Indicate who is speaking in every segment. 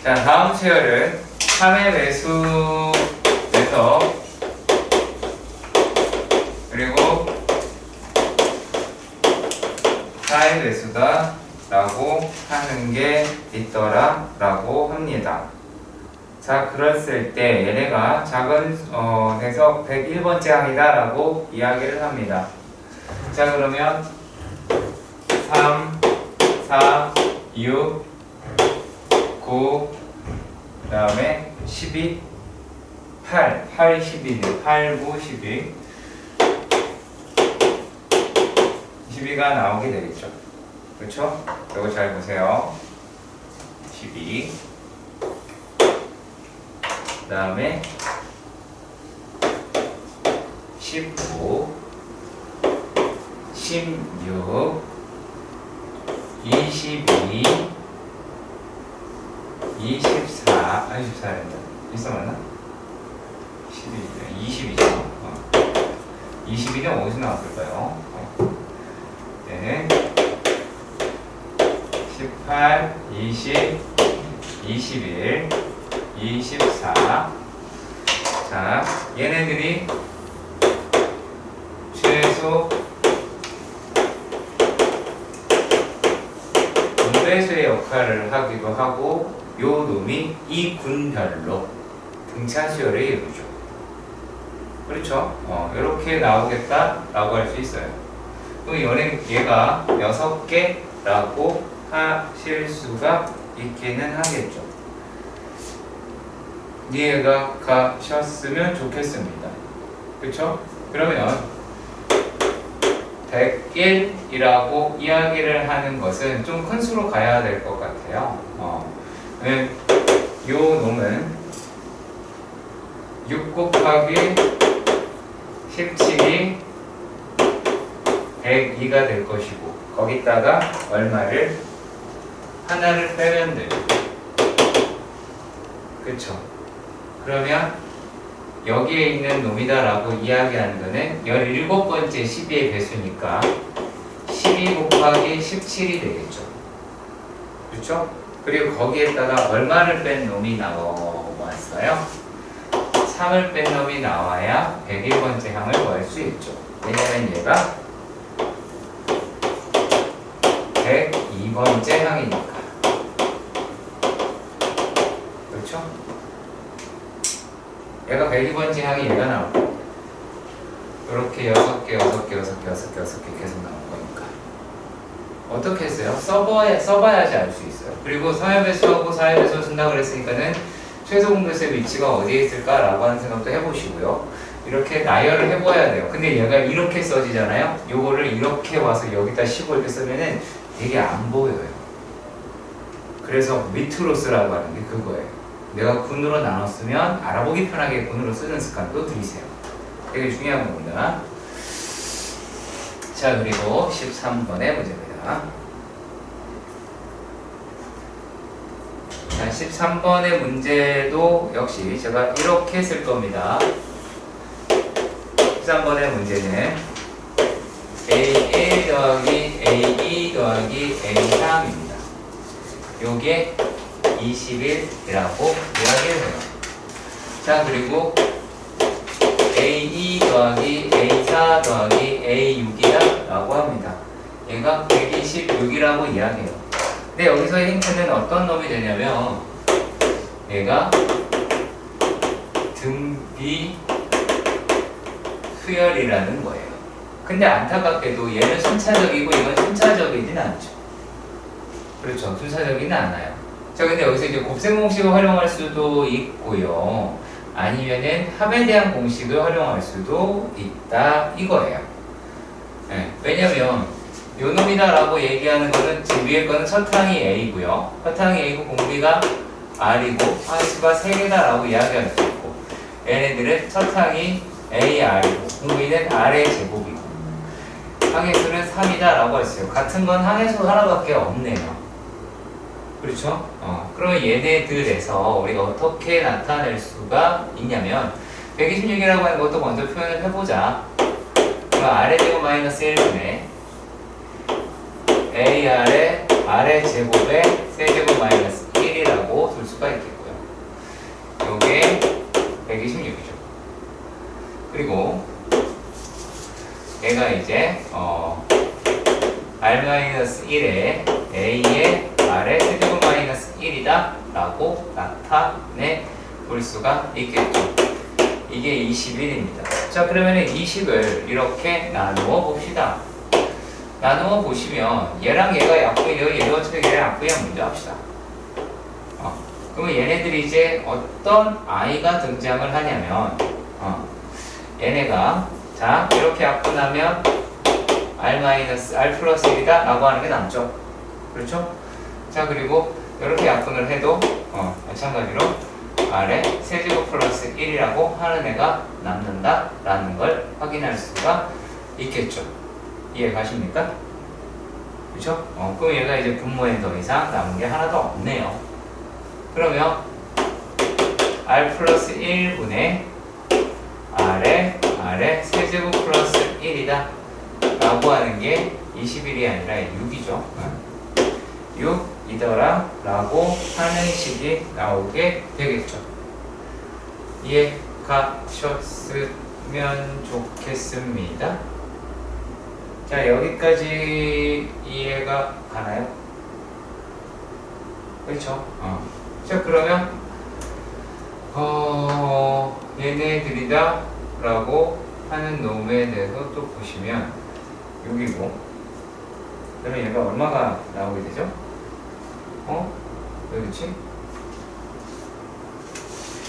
Speaker 1: 자, 다음 수열은 3의 배수에서 그리고 4의 배수다 라고 하는 게 있더라 라고 합니다. 자, 그랬을 때 얘네가 작은 대석 101번째 항이다 라고 이야기를 합니다. 자, 그러면 3, 4, 6, 9, 그 다음에 12, 8, 8, 12네. 8, 9, 12. 12가 나오게 되겠죠. 그렇죠? 이거 잘 보세요. 12. 그 다음에 19, 16, 22, 24, 24였나? 1사 맞나? 22죠. 22는 어디서 나왔을까요? 얘는 18, 20, 21, 24. 자, 얘네들이 최소 분배수의 역할을 하기도 하고, 요 놈이 이 군별로 등차 수열을 이루죠. 그렇죠? 이렇게 나오겠다라고 할 수 있어요. 그럼 얘가 6개라고 하실 수가 있기는 하겠죠. 이해가 가셨으면 좋겠습니다. 그렇죠? 그러면 101이라고 이야기를 하는 것은 좀 큰 수로 가야 될 것 같아요. 요 놈은 6 곱하기 17이 102가 될 것이고, 거기다가 얼마를 하나를 빼면 돼요. 그쵸? 그러면 여기에 있는 놈이다 라고 이야기하는 거는 17번째 12의 배수니까 12 곱하기 17이 되겠죠. 그렇죠? 그리고 거기에다가 얼마를 뺀 놈이 나왔어요? 3을 뺀 놈이 나와야 101번째 항을 구할 수 있죠. 왜냐면 얘가 102번째 항이니까. 그렇죠? 얘가 102번째 항이 얘가 나오고, 이렇게 6개, 6개, 6개, 6개, 6개 계속 나올 거니까. 어떻게 했어요? 써봐야지 알 수 있어요. 그리고 3의 배수하고 4의 배수 쓴다고 그랬으니까는 최소 공배수의 위치가 어디에 있을까라고 하는 생각도 해보시고요. 이렇게 나열을 해봐야 돼요. 근데 얘가 이렇게 써지잖아요. 요거를 이렇게 와서 여기다 15 이렇게 쓰면은 되게 안 보여요. 그래서 밑으로 쓰라고 하는 게 그거예요. 내가 군으로 나눴으면 알아보기 편하게 군으로 쓰는 습관도 들이세요. 되게 중요한 겁니다. 자, 그리고 13번의 문제입니다. 자, 13번의 문제도 역시 제가 이렇게 쓸 겁니다. 13번의 문제는 A1 더하기 A2 더하기 A3입니다. 요게 21이라고 이야기를 해요. 자, 그리고 A2 더하기 A4 더하기 A6이다 라고 합니다. 얘가 126이라고 이야기해요. 근데 여기서의 힌트는 어떤 놈이 되냐면 얘가 등비 수열이라는 거예요. 근데 안타깝게도 얘는 순차적이고 이건 순차적이진 않죠. 그렇죠. 순차적이진 않아요. 자, 근데 여기서 이제 곱셈 공식을 활용할 수도 있고요. 아니면은 합에 대한 공식을 활용할 수도 있다 이거예요. 네, 왜냐면 요 놈이다라고 얘기하는 거는 지금 위에 거는 첫 항이 A고요. 첫 항이 A고 공비가 R이고 항수가 3개다라고 이야기할 수 있고, 얘네들은 첫 항이 A, R이고 공비는 R의 제곱이고 항의수는 3이다라고 했어요. 같은 건 항의수 하나밖에 없네요. 그렇죠? 그러면 얘네들에서 우리가 어떻게 나타낼 수가 있냐면 126이라고 하는 것도 먼저 표현을 해보자. 그럼 R의 제곱 마이너스 1분의 AR의 R의 제곱에 세제곱 마이너스 1이라고 둘 수가 있겠죠. 126이죠. 그리고 얘가 이제 R-1에 A의 R의 세제곱 마이너스 1이다 라고 나타내 볼 수가 있겠죠. 이게 21입니다. 자, 그러면 20을 이렇게 나누어 봅시다. 나누어 보시면 얘랑 얘가 약분이요, 얘가 어차피 얘랑 약분이야 먼저 합시다. 그러면 얘네들이 이제 어떤 i가 등장을 하냐면 얘네가 자 이렇게 약분하면 R 플러스 1이다 라고 하는 게 남죠. 그렇죠? 자, 그리고 이렇게 약분을 해도 마찬가지로 R의 세제곱 플러스 1이라고 하는 애가 남는다 라는 걸 확인할 수가 있겠죠. 이해 가십니까? 그렇죠? 그럼 얘가 이제 분모에 더 이상 남은 게 하나도 없네요. 그러면 R 플러스 1분의 R의 세제곱 플러스 1이다 라고 하는 게 21이 아니라 6이죠. 6이더라 라고 하는 식이 나오게 되겠죠. 이해 가셨으면 좋겠습니다. 자, 여기까지 이해가 가나요? 그렇죠? 자, 그러면 얘네들이다 라고 하는 놈에 대해서 또 보시면 6이고, 그러면 얘가 얼마가 나오게 되죠? 왜 그렇지?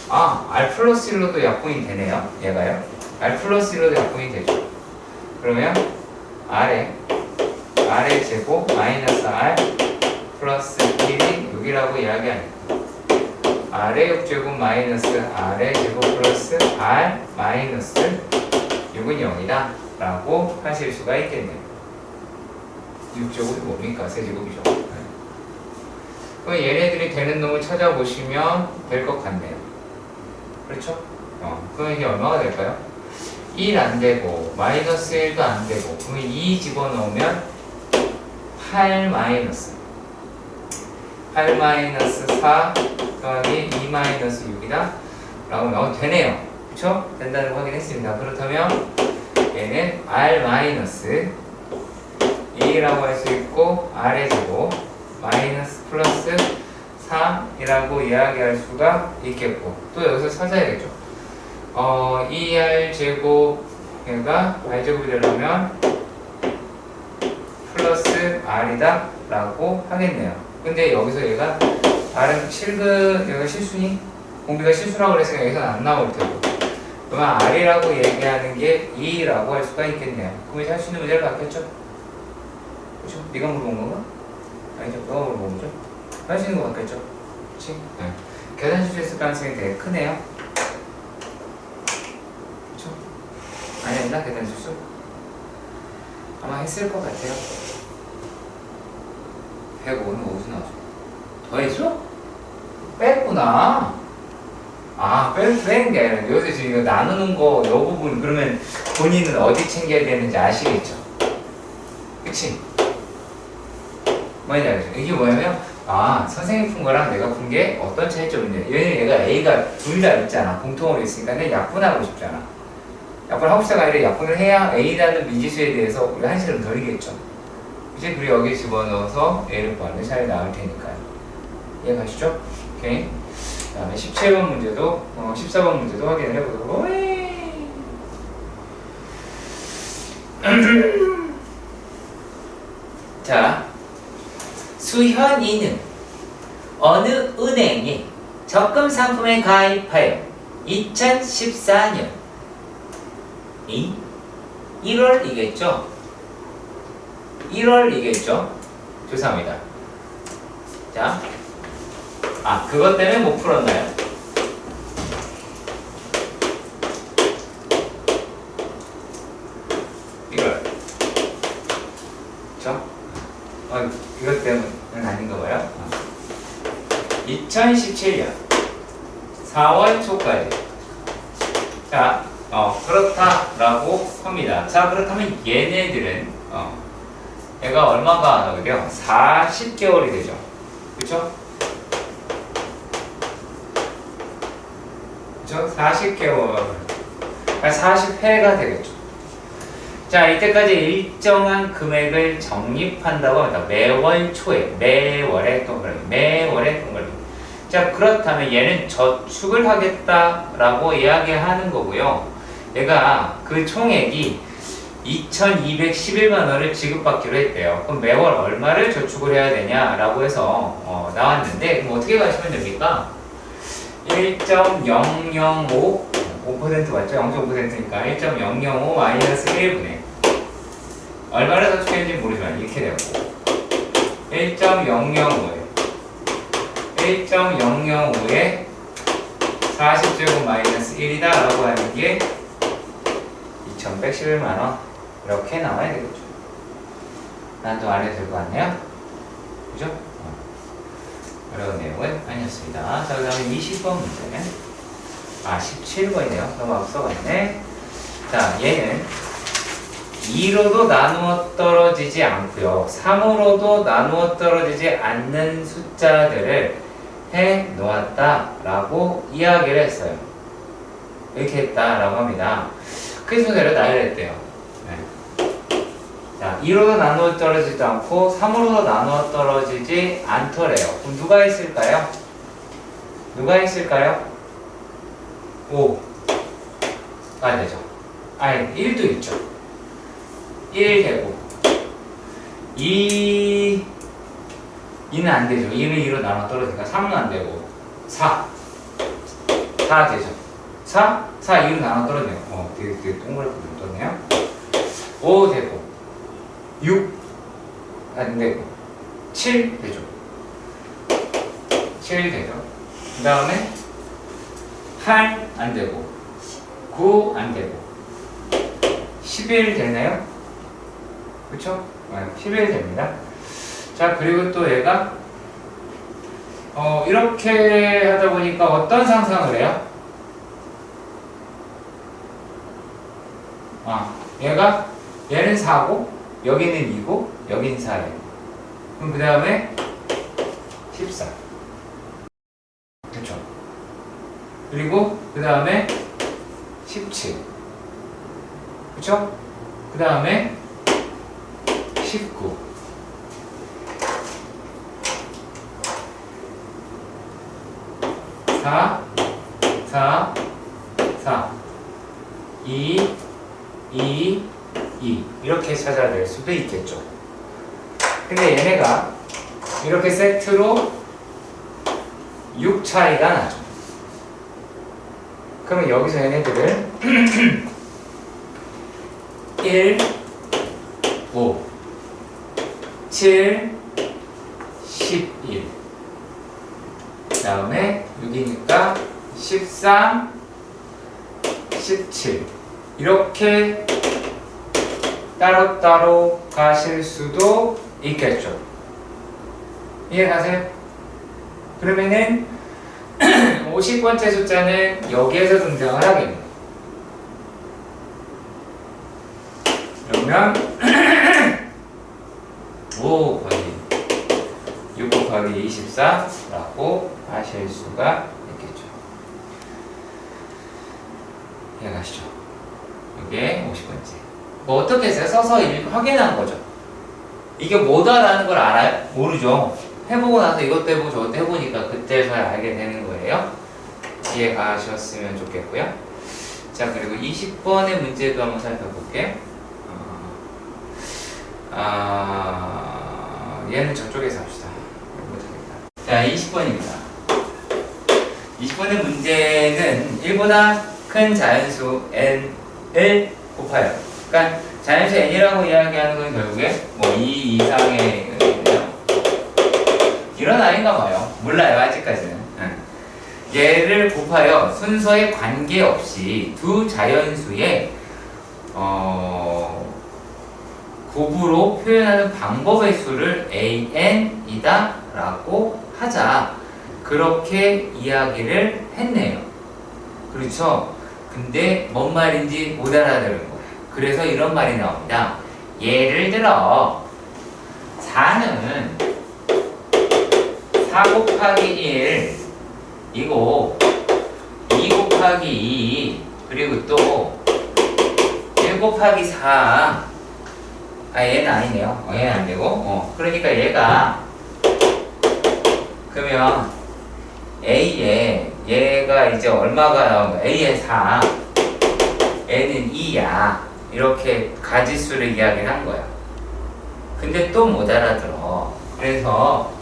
Speaker 1: R 플러스 1로도 약분이 되네요. 얘가요. R 플러스 1로도 약분이 되죠. 그러면 R의 제곱 마이너스 R 플러스 1이 6이라고 이야기하니까 R의 6제곱 마이너스 R의 제곱 플러스 R 마이너스 6은 0이다 라고 하실 수가 있겠네요. 6제곱이 뭡니까? 세제곱이죠. 그럼 얘네들이 되는 놈을 찾아보시면 될 것 같네요. 그렇죠? 그럼 이게 얼마가 될까요? 1 안 되고 마이너스 1도 안 되고, 그러면 2 집어넣으면 8 마이너스 4 더하기 2 마이너스 6이다 라고 나오면 되네요. 그쵸? 된다는 거 확인했습니다. 그렇다면 얘는 R 마이너스 2라고 할 수 있고 R의 제곱 마이너스 플러스 3이라고 이야기할 수가 있겠고, 또 여기서 찾아야겠죠. 2R 제곱 얘가 R 제곱이 되려면 플러스 R이다 라고 하겠네요. 근데 여기서 얘가 R은 여기가 실수니? 공비가 실수라고 그랬으니까 여기서는 안 나올 테고, 그러면 R이라고 얘기하는 게 2라고 할 수가 있겠네요. 그럼 이제 할 수 있는 문제를 받겠죠? 그렇죠? 네가 물어본 건가? 아니죠, 너가 물어본 거죠? 할 수 있는 거 같겠죠? 그치? 네. 계산 실수했을 가능성이 되게 크네요. 그쵸? 아니, 했나? 계산 실수? 아마 했을 것 같아요. 105는 어디서 나왔어? 더 했어? 뺐구나. 뺀 게 아니라 여기서 지금 이거 나누는 거, 이 부분, 그러면 본인은 어디 챙겨야 되는지 아시겠죠? 그치? 뭔지 알죠? 이게 뭐냐면, 선생님이 푼 거랑 내가 푼 게 어떤 차이점이 있냐. 얘는 얘가 A가 둘 다 있잖아. 공통으로 있으니까 내 약분하고 싶잖아. 약분하고 싶다가 아니라 약분을 해야 A라는 미지수에 대해서 우리가 한시름 덜리겠죠. 이제 그리고 여기에 집어넣어서 A를 구하는 게 잘 나올 테니까요. 이해 가시죠? 오케이. 그 다음에 17번 문제도, 14번 문제도 확인을 해보도록. 자, 수현이는 어느 은행에 적금 상품에 가입하여 2014년 1월이겠죠? 1월이겠죠? 죄송합니다. 자, 그것 때문에 못 풀었나요? 그쵸? 이것 때문은 아닌가 봐요. 2017년 4월 초까지. 자, 그렇다라고 합니다. 자, 그렇다면 얘네들은, 얘가 얼마가 나오게요? 40개월이 되죠. 그쵸? 그렇죠? 40개월. 40회가 되겠죠. 자, 이때까지 일정한 금액을 적립한다고 합니다. 매월 초에, 매월에 동그라미, 매월에 동그라미. 자, 그렇다면 얘는 저축을 하겠다라고 이야기하는 거고요. 얘가 그 총액이 2,211만 원을 지급받기로 했대요. 그럼 매월 얼마를 저축을 해야 되냐라고 해서 나왔는데, 그럼 어떻게 가시면 됩니까? 1.005 5% 맞죠? 0.5%니까 1.005 마이너스 1분의 얼마를 저축했는지 모르지만 이렇게 되고 1.005에 40제곱 마이너스 1이다 라고 하는 게 2,111만원 이렇게 나와야 되겠죠. 난도 안 해도 될 것 같네요. 그죠? 어려운 내용은 아니었습니다. 자, 그 다음에 20번 문제. 17번이네요. 너무 앞서갔네. 자, 얘는 2로도 나누어 떨어지지 않고요. 3으로도 나누어 떨어지지 않는 숫자들을 해 놓았다라고 이야기를 했어요. 이렇게 했다라고 합니다. 그 순서대로 나열했대요. 네. 자, 2로도 나누어 떨어지지 않고 3으로도 나누어 떨어지지 않더래요. 그럼 누가 있을까요? 누가 있을까요? 5가 되죠. 아니, 1도 있죠. 1 되고 2는 안 되죠. 2는 2로 나눠 떨어지니까 3은 안 되고 4 되죠. 4 2로 나눠 떨어지네요. 되게 동그랗게 떴네요. 5 되고 6 안 되고 7 되죠. 7 되죠. 그 다음에 8 안 되고 9 안 되고 11 되나요? 그쵸? 11 됩니다. 자, 그리고 또 얘가 이렇게 하다 보니까 어떤 상상을 해요? 얘는 4고 여기는 2고 여기는 4예요. 그럼 그 다음에 14. 그쵸? 그리고 그 다음에 17. 그쵸? 그 다음에 19. 4 2 이렇게 찾아낼 수도 있겠죠. 근데 얘네가 이렇게 세트로 6 차이가 나죠. 그러면 여기서 얘네들을 1, 5, 7, 11. 그 다음에 6이니까 13, 17. 이렇게 따로따로 가실 수도 있겠죠. 이해가세요? 그러면은 50번째 숫자는 여기에서 등장을 하겠네요. 그러면 5 곱하기 6 곱하기 24라고 하실 수가 있겠죠. 이해가시죠? 이게 50번째. 뭐 어떻게 했어요? 서서 확인한 거죠. 이게 뭐다라는 걸 알아요? 모르죠. 해보고 나서 이것도 해보고 저것도 해보니까 그때서야 알게 되는 거예요. 이해 가셨으면 좋겠고요. 자, 그리고 20번의 문제도 한번 살펴볼게요. 얘는 저쪽에서 합시다. 자, 20번입니다. 20번의 문제는 1보다 큰 자연수 n을 곱하여. 그러니까 자연수 n이라고 이야기하는 건 결국에 뭐 2 이상의 이런 아이인가 봐요. 몰라요, 아직까지는. 얘를 곱하여 순서에 관계없이 두 자연수의 곱으로 표현하는 방법의 수를 an이다 라고 하자. 그렇게 이야기를 했네요. 그렇죠? 근데 뭔 말인지 못 알아들은 거예요. 그래서 이런 말이 나옵니다. 예를 들어 4는 4 곱하기 1 이고 2 곱하기 곱하기 2 그리고 또 1 곱하기 4 얘는 아니네요. 얘는 안 되고 그러니까 얘가 그러면 A에 얘가 이제 얼마가 나온 거야? A에 4 N은 2야 이렇게 가지수를 이야기를 한 거야. 근데 또 못 알아들어. 그래서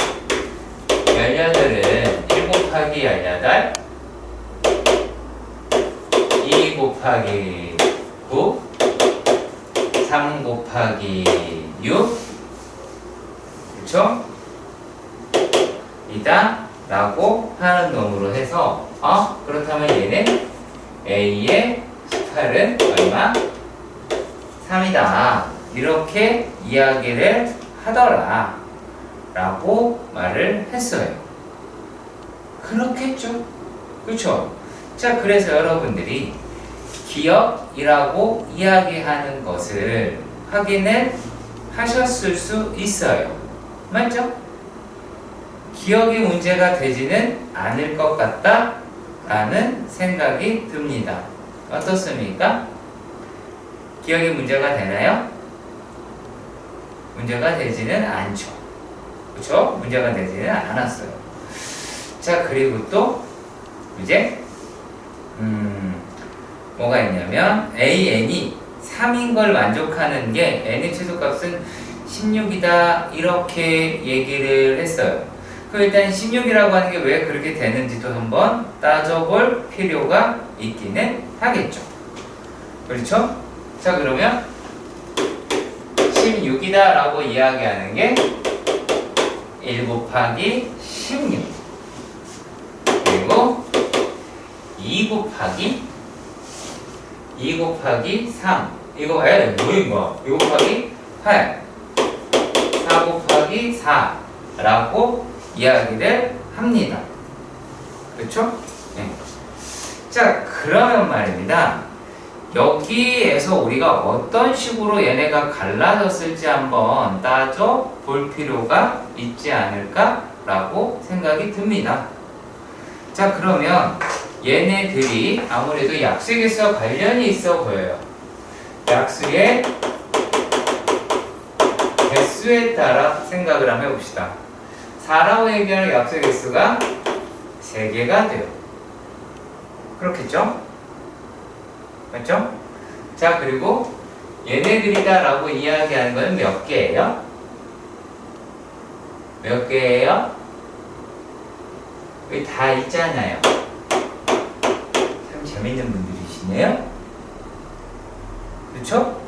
Speaker 1: 18은 1 곱하기 18 2 곱하기 9 3 곱하기 6 그렇죠? 이다 라고 하는 놈으로 해서 그렇다면 얘는 A의 18은 얼마? 3이다 이렇게 이야기를 하더라 라고 말을 했어요. 그렇겠죠? 그렇죠? 자, 그래서 여러분들이 기억이라고 이야기하는 것을 확인을 하셨을 수 있어요. 맞죠? 기억이 문제가 되지는 않을 것 같다 라는 생각이 듭니다. 어떻습니까? 기억이 문제가 되나요? 문제가 되지는 않죠. 그렇죠? 문제가 되지는 않았어요. 자, 그리고 또 이제 뭐가 있냐면 AN이 3인 걸 만족하는 게 N의 최소값은 16이다 이렇게 얘기를 했어요. 그럼 일단 16이라고 하는 게 왜 그렇게 되는지도 한번 따져볼 필요가 있기는 하겠죠. 그렇죠? 자, 그러면 16이다 라고 이야기하는 게 1 곱하기 16 그리고 2 곱하기 3 이거 뭐인 거야? 2 곱하기 8 4 곱하기 4 라고 이야기를 합니다. 그렇죠? 네. 자, 그러면 말입니다. 여기에서 우리가 어떤 식으로 얘네가 갈라졌을지 한번 따져 볼 필요가 있지 않을까 라고 생각이 듭니다. 자, 그러면 얘네들이 아무래도 약수의 개수와 관련이 있어 보여요. 약수의 개수에 따라 생각을 한번 해봅시다. 4라고 얘기하는 약수의 개수가 3개가 돼요. 그렇겠죠? 맞죠? 자, 그리고 얘네들이다 라고 이야기하는 건 몇 개예요? 몇 개예요? 여기 다 있잖아요. 참 재밌는 분들이시네요. 그렇죠?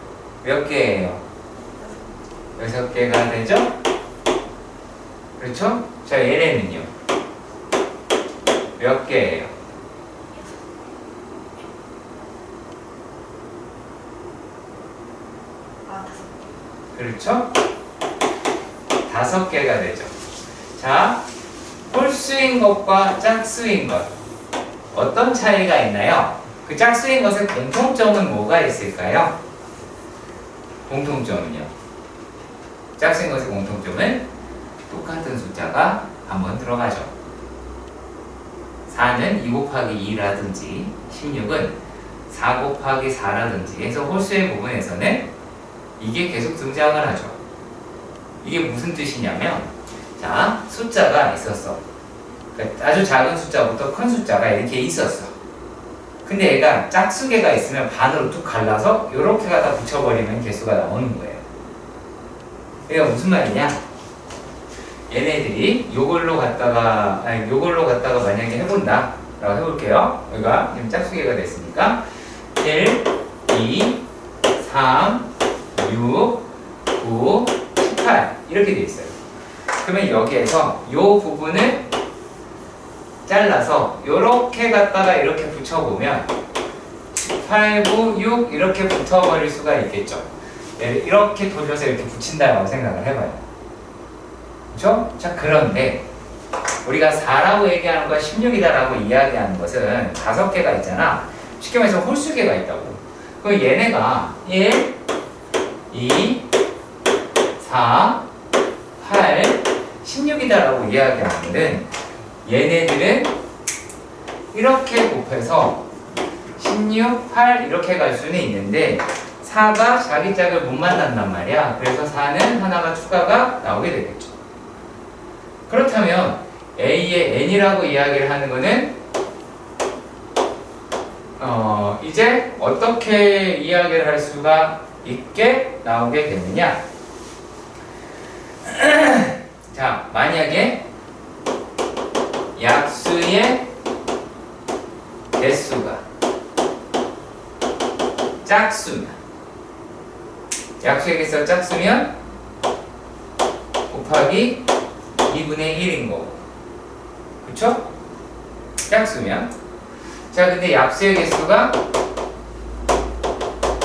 Speaker 1: 몇 개예요? 6개가 되죠? 그렇죠? 자, 얘네는요? 몇 개예요? 그렇죠? 5개가 되죠. 자, 홀수인 것과 짝수인 것 어떤 차이가 있나요? 그 짝수인 것의 공통점은 뭐가 있을까요? 공통점은요? 짝수인 것의 공통점은 똑같은 숫자가 한번 들어가죠. 4는 2 곱하기 2라든지 16은 4 곱하기 4라든지 해서 홀수의 부분에서는 이게 계속 등장을 하죠. 이게 무슨 뜻이냐면 자, 숫자가 있었어. 그러니까 아주 작은 숫자부터 큰 숫자가 이렇게 있었어. 근데 얘가 짝수개가 있으면 반으로 툭 갈라서 이렇게 갖다 붙여버리면 개수가 나오는 거예요. 그러니까 무슨 말이냐? 얘네들이 요걸로 갖다가 만약에 해본다 라고 해볼게요. 여기가 지금 짝수개가 됐으니까 1, 2, 3, 6, 9, 18 이렇게 돼 있어요. 그러면 여기에서 요 부분을 잘라서 요렇게 갖다가 이렇게 붙여보면 8, 9, 6 이렇게 붙어버릴 수가 있겠죠. 이렇게 돌려서 이렇게 붙인다라고 생각을 해봐요. 그렇죠? 자, 그런데 우리가 4라고 얘기하는 거 16이다라고 이야기하는 것은 5개가 있잖아. 쉽게 말해서 홀수개가 있다고. 그럼 얘네가 1, 2, 4, 8, 16이다라고 이야기하는데 얘네들은 이렇게 곱해서 16, 8 이렇게 갈 수는 있는데 4가 자기 짝을 못 만난단 말이야. 그래서 4는 하나가 추가가 나오게 되겠죠. 그렇다면 A의 n이라고 이야기를 하는 거는 이제 어떻게 이야기를 할 수가 있게 나오게 되느냐. 자, 만약에 약수의 개수가 짝수면, 약수의 개수가 짝수면 곱하기 2분의 1인 거고, 그쵸? 짝수면. 자, 근데 약수의 개수가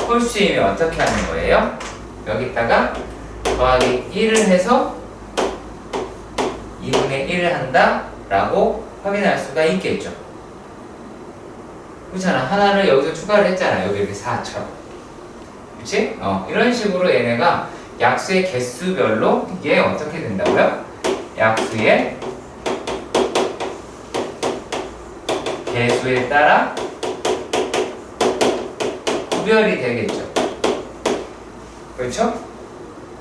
Speaker 1: 홀수이면 어떻게 하는 거예요? 여기다가 더하기 1을 해서 2분의 1을 한다 라고 확인할 수가 있겠죠. 그렇잖아. 하나를 여기서 추가를 했잖아. 여기 이렇게 4처럼. 그치? 이런 식으로 얘네가 약수의 개수별로 이게 어떻게 된다고요? 약수의 개수에 따라 구별이 되겠죠. 그렇죠?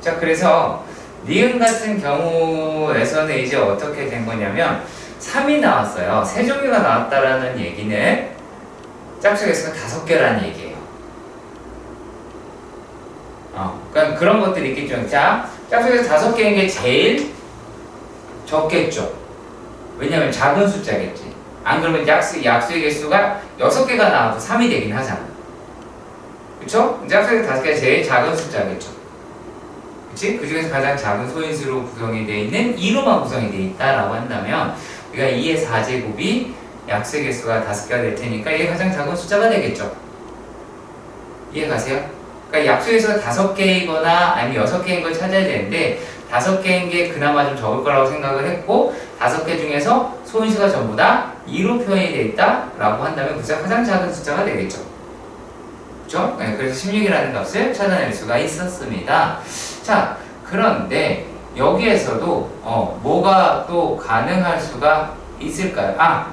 Speaker 1: 자, 그래서 니은 같은 경우에서는 이제 어떻게 된 거냐면 3이 나왔어요. 세 종류가 나왔다라는 얘기는 짝수 개수가 5개라는 얘기예요. 그러니까 그런 것들이 있겠죠. 자, 짝수 개수 5개인 게 제일 적겠죠. 왜냐면 작은 숫자겠지. 안 그러면 약수의 개수가 6개가 나와도 3이 되긴 하잖아. 그쵸? 짝수의 5개가 제일 작은 숫자겠죠. 그치? 그 중에서 가장 작은 소인수로 구성이 되어 있는 2로만 구성이 되어 있다라고 한다면 우리가 2의 4제곱이 약수의 개수가 5개가 될 테니까 이게 가장 작은 숫자가 되겠죠. 이해 가세요? 그러니까 약수의 개수가 5개이거나 아니면 6개인 걸 찾아야 되는데 5개인 게 그나마 좀 적을 거라고 생각을 했고 5개 중에서 소인수가 전부 다 2로 표현이 되어 있다라고 한다면 그 숫자가 가장 작은 숫자가 되겠죠. 그렇죠? 네, 그래서 16이라는 값을 찾아낼 수가 있었습니다. 자, 그런데 여기에서도 뭐가 또 가능할 수가 있을까요?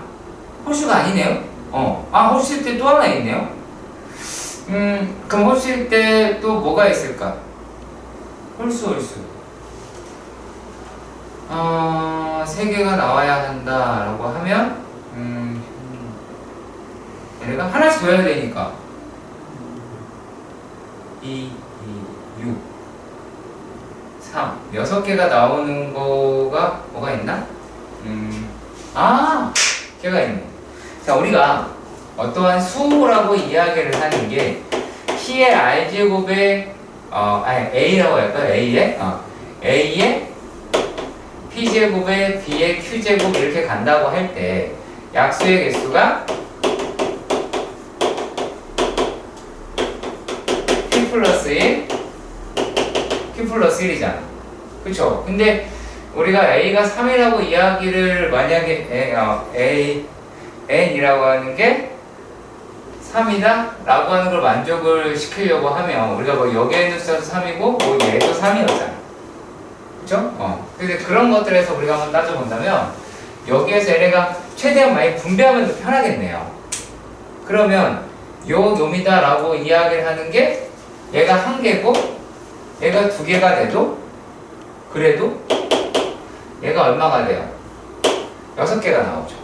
Speaker 1: 홀수가 아니네요. 홀수일 때 또 하나 있네요. 그럼 홀수일 때 또 뭐가 있을까? 홀수. 3개가 나와야 한다라고 하면, 얘네가 하나씩 더 해야 되니까. 2, 6, 3. 6개가 나오는 거가 뭐가 있나? 걔가 있네. 자, 우리가 어떠한 수라고 이야기를 하는 게 P의 R제곱에 A라고 할까요? A의 P제곱에 B의 Q제곱 이렇게 간다고 할 때 약수의 개수가 P 플러스 1, Q 플러스 1이잖아. 그쵸? 근데 우리가 A가 3이라고 이야기를 만약에 N이라고 하는 게 3이다 라고 하는 걸 만족을 시키려고 하면 우리가 뭐 여기에 있는 숫자도 3이고 뭐 얘도 3이었잖아. 그쵸? 근데 그런 것들에서 우리가 한번 따져본다면 여기에서 얘네가 최대한 많이 분배하면 더 편하겠네요. 그러면 요 놈이다 라고 이야기를 하는 게 얘가 1개고 얘가 2개가 돼도 그래도 얘가 얼마가 돼요? 6개가 나오죠.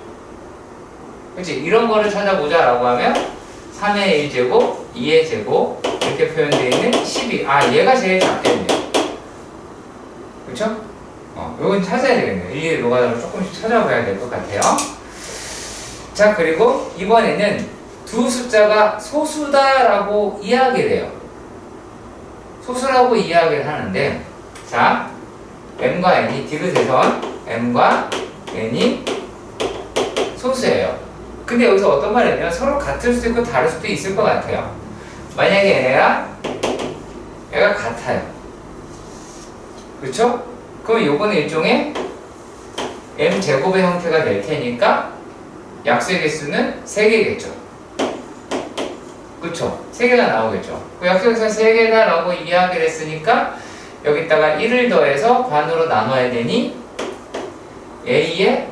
Speaker 1: 그치? 이런 거를 찾아보자 라고 하면 3의 1제곱, 2의 제곱 이렇게 표현되어 있는 12. 얘가 제일 작겠네요. 그쵸? 요건 찾아야 되겠네요. 일일이 노가다로 조금씩 찾아봐야 될 것 같아요. 자, 그리고 이번에는 두 숫자가 소수다라고 이야기를 해요. 소수라고 이야기를 하는데, 자, m과 n이 디귿에선 m과 n이 소수예요. 근데 여기서 어떤 말이냐면 서로 같을 수도 있고 다를 수도 있을 것 같아요. 만약에 얘가 같아요. 그렇죠? 그럼 요거는 일종의 m제곱의 형태가 될 테니까 약수의 개수는 3개겠죠. 그렇죠? 3개가 나오겠죠. 그 약수의 개수가 3개다 라고 이야기를 했으니까 여기다가 1을 더해서 반으로 나눠야 되니 A의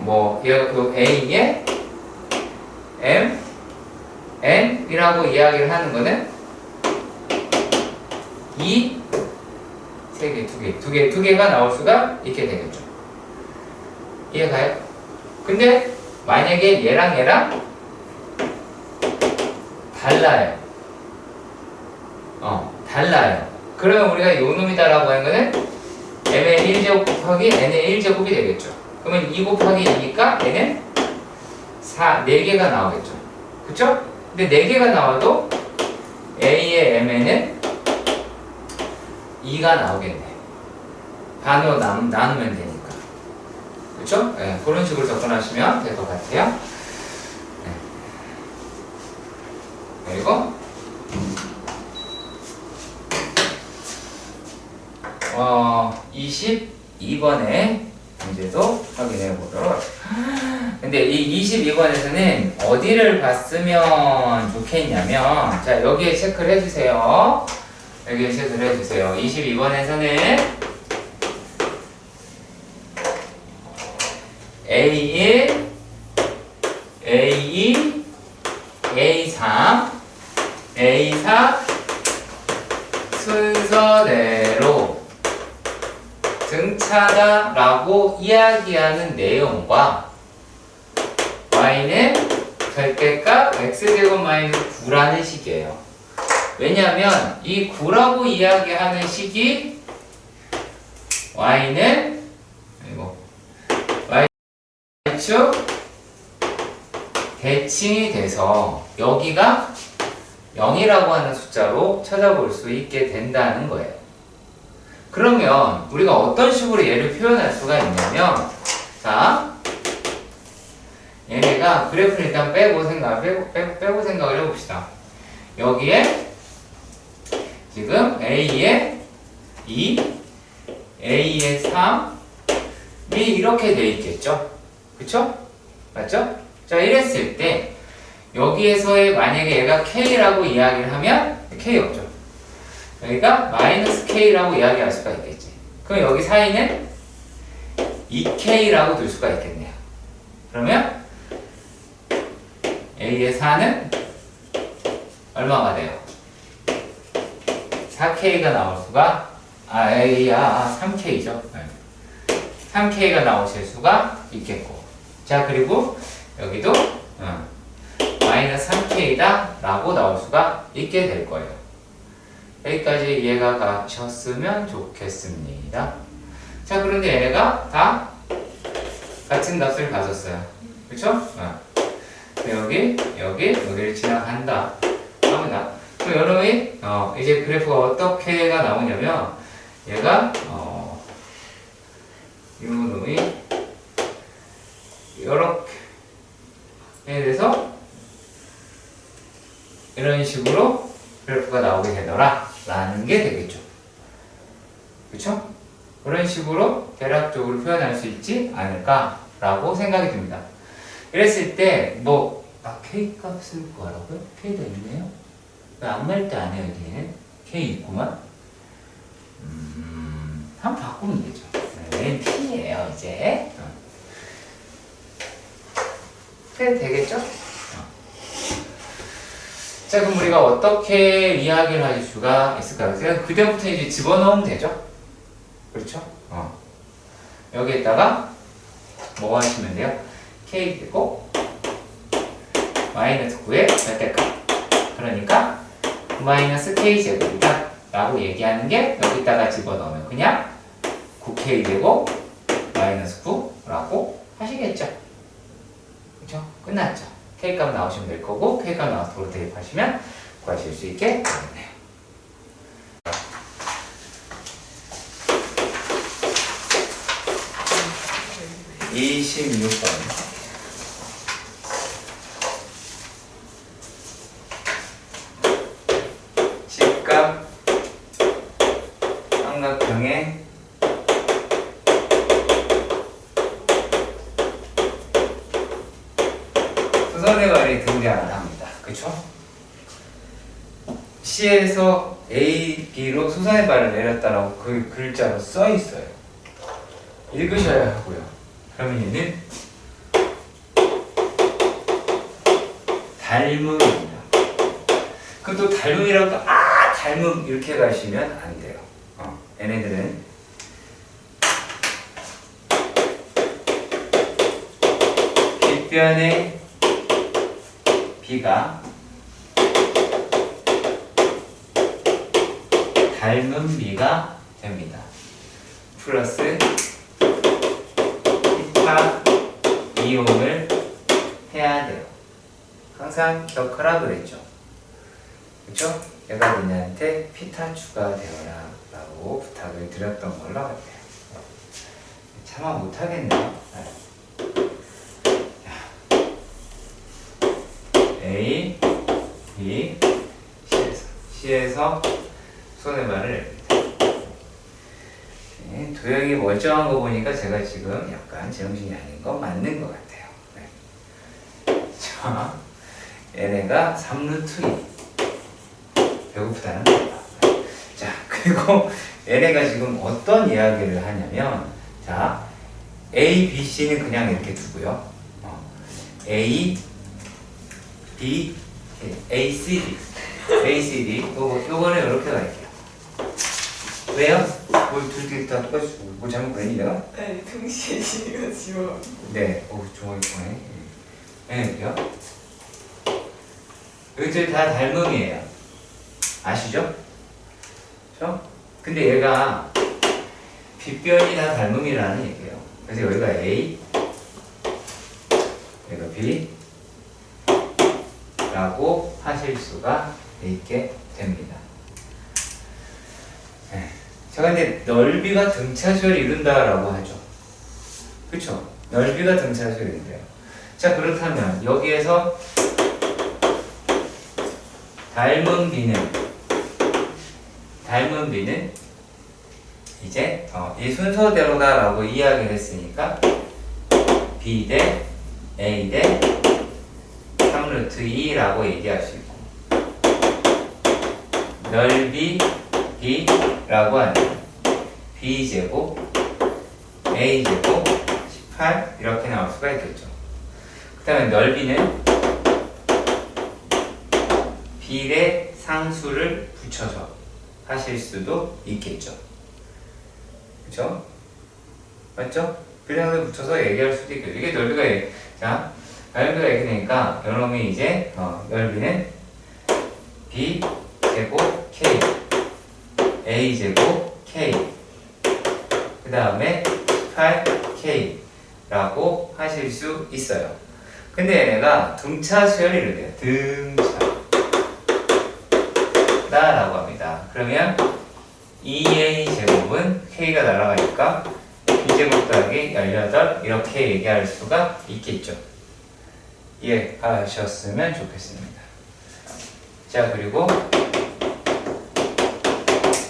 Speaker 1: A의 m n이라고 이야기를 하는 거는 2, 3개, 2개, 2개가 나올 수가 있게 되겠죠. 이해가요? 근데 만약에 얘랑 달라요. 달라요. 그러면 우리가 요 놈이다라고 하는 거는 m의 1제곱 곱하기 n의 1제곱이 되겠죠. 그러면 2 곱하기 2니까 n은 4개가 나오겠죠. 그쵸? 근데 4개가 나와도 a의 mn은 2가 나오겠네. 반으로 나누면 되니까. 그쵸? 네, 그런 식으로 접근하시면 될 것 같아요. 네. 그리고 22번의 문제도 확인해 보도록 하겠습니다. 근데 이 22번에서는 어디를 봤으면 좋겠냐면, 자, 여기에 체크를 해주세요. 여기에 체크를 해주세요. 22번에서는 A1, A2, A3, A4 순서대로 등차다 라고 이야기하는 내용과 y는 절대값 x제곱 마이너스 9라는 식이에요. 왜냐하면 이 9라고 이야기하는 식이 y는 y축 대칭이 돼서 여기가 0이라고 하는 숫자로 찾아볼 수 있게 된다는 거예요. 그러면 우리가 어떤 식으로 얘를 표현할 수가 있냐면, 자, 얘네가 그래프를 일단 빼고 생각을 해봅시다. 여기에 지금 A에 2, A에 3이 이렇게 돼 있겠죠? 그쵸? 맞죠? 자, 이랬을 때 여기에서의 만약에 얘가 K라고 이야기를 하면 K 없죠? 여기가 마이너스 K라고 이야기할 수가 있겠지. 그럼 여기 사이는 2K라고 둘 수가 있겠네요. 그러면 A의 4는 얼마가 돼요? 4K가 나올 수가, A야 3K죠. 3K가 나오실 수가 있겠고, 자, 그리고 여기도 마이너스 3K다 라고 나올 수가 있게 될 거예요. 여기까지 이해가 가셨으면 좋겠습니다. 자, 그런데 얘네가 다 같은 값을 가졌어요. 그쵸? 여기를 지나간다. 합니다. 그럼 여러분이, 이제 그래프가 어떻게가 나오냐면, 얘가, 이 놈이, 이렇게 돼서, 이런 식으로 그래프가 나오게 되더라 라는 게 되겠죠. 그쵸? 그런 식으로 대략적으로 표현할 수 있지 않을까 라고 생각이 듭니다. 이랬을 때 K 값을 구하라고요? K가 있네요? 왜 아무 말도 안 해요 여기는? K 있구만? 한번 바꾸면 되죠. 얘는 P예요 이제. 그래 되겠죠? 자, 그럼 우리가 어떻게 이야기를 할 수가 있을까요? 그냥 그때부터 이제 집어넣으면 되죠? 그렇죠? 여기에다가 뭐 하시면 돼요? K 되고 마이너스 9의 절대값. 그러니까 마이너스 K 제곱이다 라고 얘기하는 게 여기다가 집어넣으면 그냥 9K 제곱 마이너스 9라고 하시겠죠? 그렇죠? 끝났죠? K값 나오시면 될 거고, K값 나와서 도로 대입하시면 구하실 수 있게 되겠네요. 26번. 직각 삼각형의 수선의 발이 등장을 합니다. 그쵸? C에서 A, B로 수선의 발을 내렸다라고 그 글자로 써 있어요. 읽으셔야 하고요. 그러면 얘는 닮음입니다. 그또 닮음이라고 또 닮음 이렇게 가시면 안 돼요. 얘네들은 빗변의 비가 닮은 비가 됩니다. 플러스 피타 이용을 해야 돼요. 항상 기억하라 그랬죠. 그쵸? 얘가 너네한테 피타 추가되어라 라고 부탁을 드렸던 걸로 같아요. 차마 못하겠네요. A, B, C에서 손의 발을 냅니다. 도형이 멀쩡한 거 보니까 제가 지금 약간 제정신이 아닌 거 맞는 것 같아요. 자, 얘네가 3루트 2. 배고프다는 거다. 자, 그리고 얘네가 지금 어떤 이야기를 하냐면, 자, A, B, C는 그냥 이렇게 두고요. A, B, A, C, D. A, C, D. 요거는 이렇게 갈게요. 왜요? 뭘 둘 다 똑같이, 뭐 잘못 그랬니, 내가?
Speaker 2: 아니, 동시에 지금
Speaker 1: 네, 종이 보네. 얘네들요. 여기들 다 닮음이에요. 아시죠? 그렇죠? 근데 얘가 빗변이 다 닮음이라는 얘기예요. 그래서 여기가 A, 여기가 B 라고 하실 수가 있게 됩니다. 네. 자, 근데 넓이가 등차수를 이룬다라고 하죠. 그쵸? 넓이가 등차수를 이룬대요. 자, 그렇다면 여기에서 닮은 B는 이제 이 순서대로다라고 이야기를 했으니까 B 대 A 대 3루트 2라고 얘기할 수 있고, 넓이 B라고 하면 B제곱 A제곱 18 이렇게 나올 수가 있겠죠. 그 다음에 넓이는 B의 상수를 붙여서 하실 수도 있겠죠. 그쵸? 맞죠? B의 상수를 붙여서 얘기할 수도 있겠죠. 이게 넓이가, 자, 넓이가 이렇게 되니까 요놈이 이제 넓이는 B 제곱 K A 제곱 K 그 다음에 18K 라고 하실 수 있어요. 근데 얘네가 등차 수열이를 돼요. 등차 라고 합니다. 그러면 2A 제곱은 K가 날아가니까 B제곱 더하기 18 이렇게 얘기할 수가 있겠죠. 이해하셨으면 좋겠습니다. 자, 그리고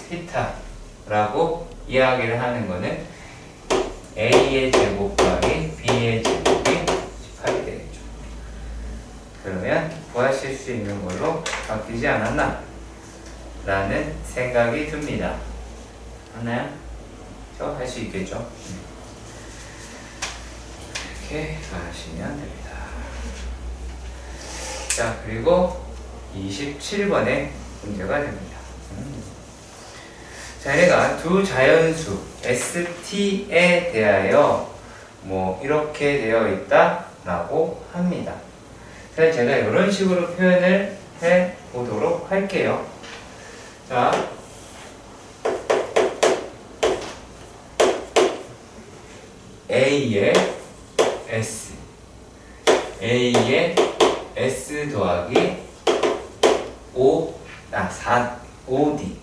Speaker 1: 피타라고 이야기를 하는 거는 A의 제곱 더하기 B의 제곱이 18이 되겠죠. 그러면 구하실 수 있는 걸로 바뀌지 않았나? 라는 생각이 듭니다. 하나요? 저 할 수 있겠죠? 이렇게 하시면 됩니다. 자, 그리고 27번의 문제가 됩니다. 자, 얘가 두 자연수 ST에 대하여 뭐 이렇게 되어 있다 라고 합니다. 자, 제가 이런 식으로 표현을 해 보도록 할게요. 자, A의 S A의 S 더하기 5D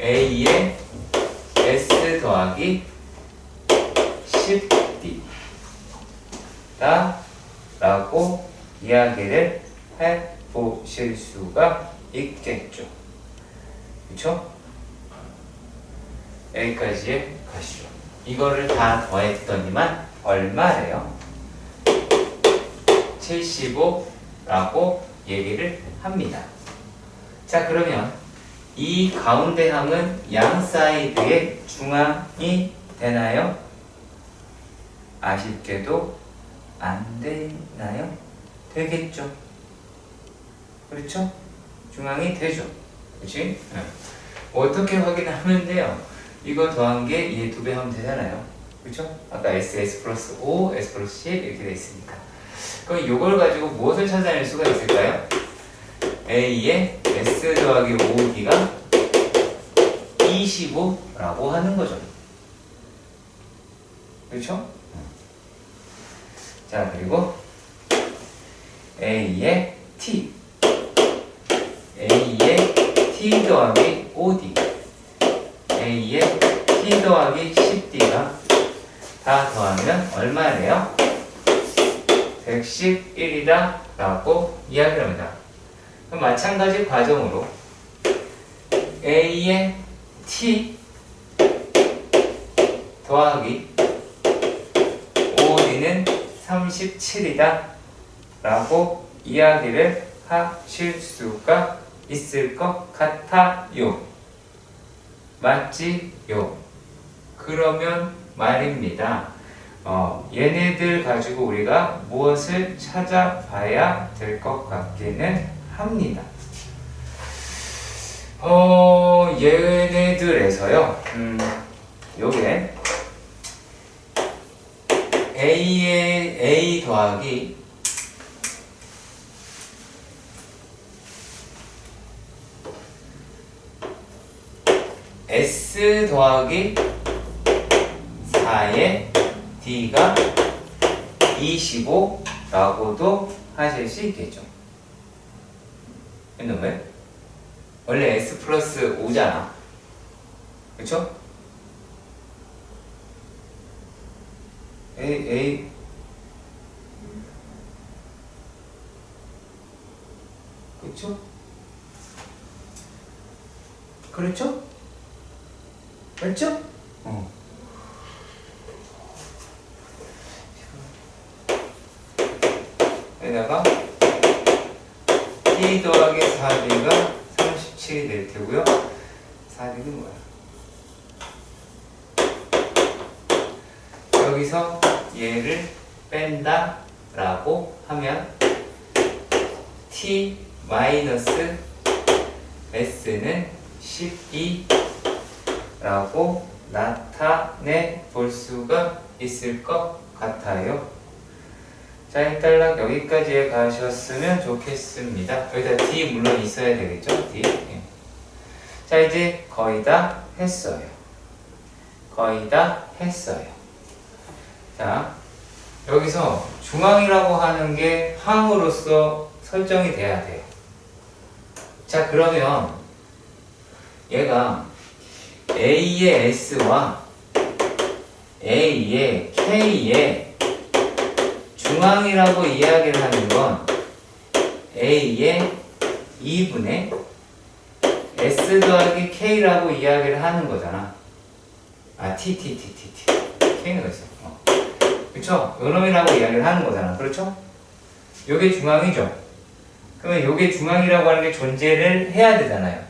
Speaker 1: A의 S 더하기 10D 라고 이야기를 해 보실 수가 있겠죠. 그쵸? 여기까지에 가시죠. 이거를 다 더했더니만 얼마래요? 75라고 얘기를 합니다. 자, 그러면 이 가운데 항은 양 사이드의 중앙이 되나요? 아쉽게도 안 되나요? 되겠죠. 그렇죠? 중앙이 되죠. 그치? 어떻게 확인하면 돼요? 이거 더한 게 얘 2배 하면 되잖아요. 그쵸? 아까 S 플러스 5, S 플러스 10 이렇게 돼 있으니까. 그럼 이걸 가지고 무엇을 찾아낼 수가 있을까요? A의 S 더하기 5D가 25라고 하는 거죠. 그렇죠? 자, 그리고 A의 T 더하기 5D A의 T 더하기 10D가 다 더하면 얼마래요? 111이다 라고 이야기를 합니다. 그럼 마찬가지 과정으로 A의 T 더하기 5D는 37이다 라고 이야기를 하실 수가 있을 것 같아요. 맞지요? 그러면 말입니다. 얘네들 가지고 우리가 무엇을 찾아봐야 될 것 같기는 합니다. 얘네들에서요, 요게 A의 A 더하기 S 더하기 4의 D가 25라고도 하실 수 있겠죠. 근데 왜? 원래 S 플러스 5잖아. 그쵸? A 그쵸? 그렇죠? 맞죠? 여기다가 T 더하기 4D가 37이 될 테고요. 4D는 뭐야? 여기서 얘를 뺀다 라고 하면 T 마이너스 S는 12 라고 나타내 볼 수가 있을 것 같아요. 자, 일단 여기까지 가셨으면 좋겠습니다. 여기다 D 물론 있어야 되겠죠? D. 자, 이제 거의 다 했어요. 거의 다 했어요. 자, 여기서 중앙이라고 하는 게 항으로서 설정이 돼야 돼요. 자, 그러면 얘가 A의 S와 A의 K의 중앙이라고 이야기를 하는 건 A의 2분의 S 더하기 K라고 이야기를 하는 거잖아. T. K는 어딨어? 그쵸? 요놈이라고 이야기를 하는 거잖아. 그렇죠? 요게 중앙이죠? 그러면 요게 중앙이라고 하는 게 존재를 해야 되잖아요.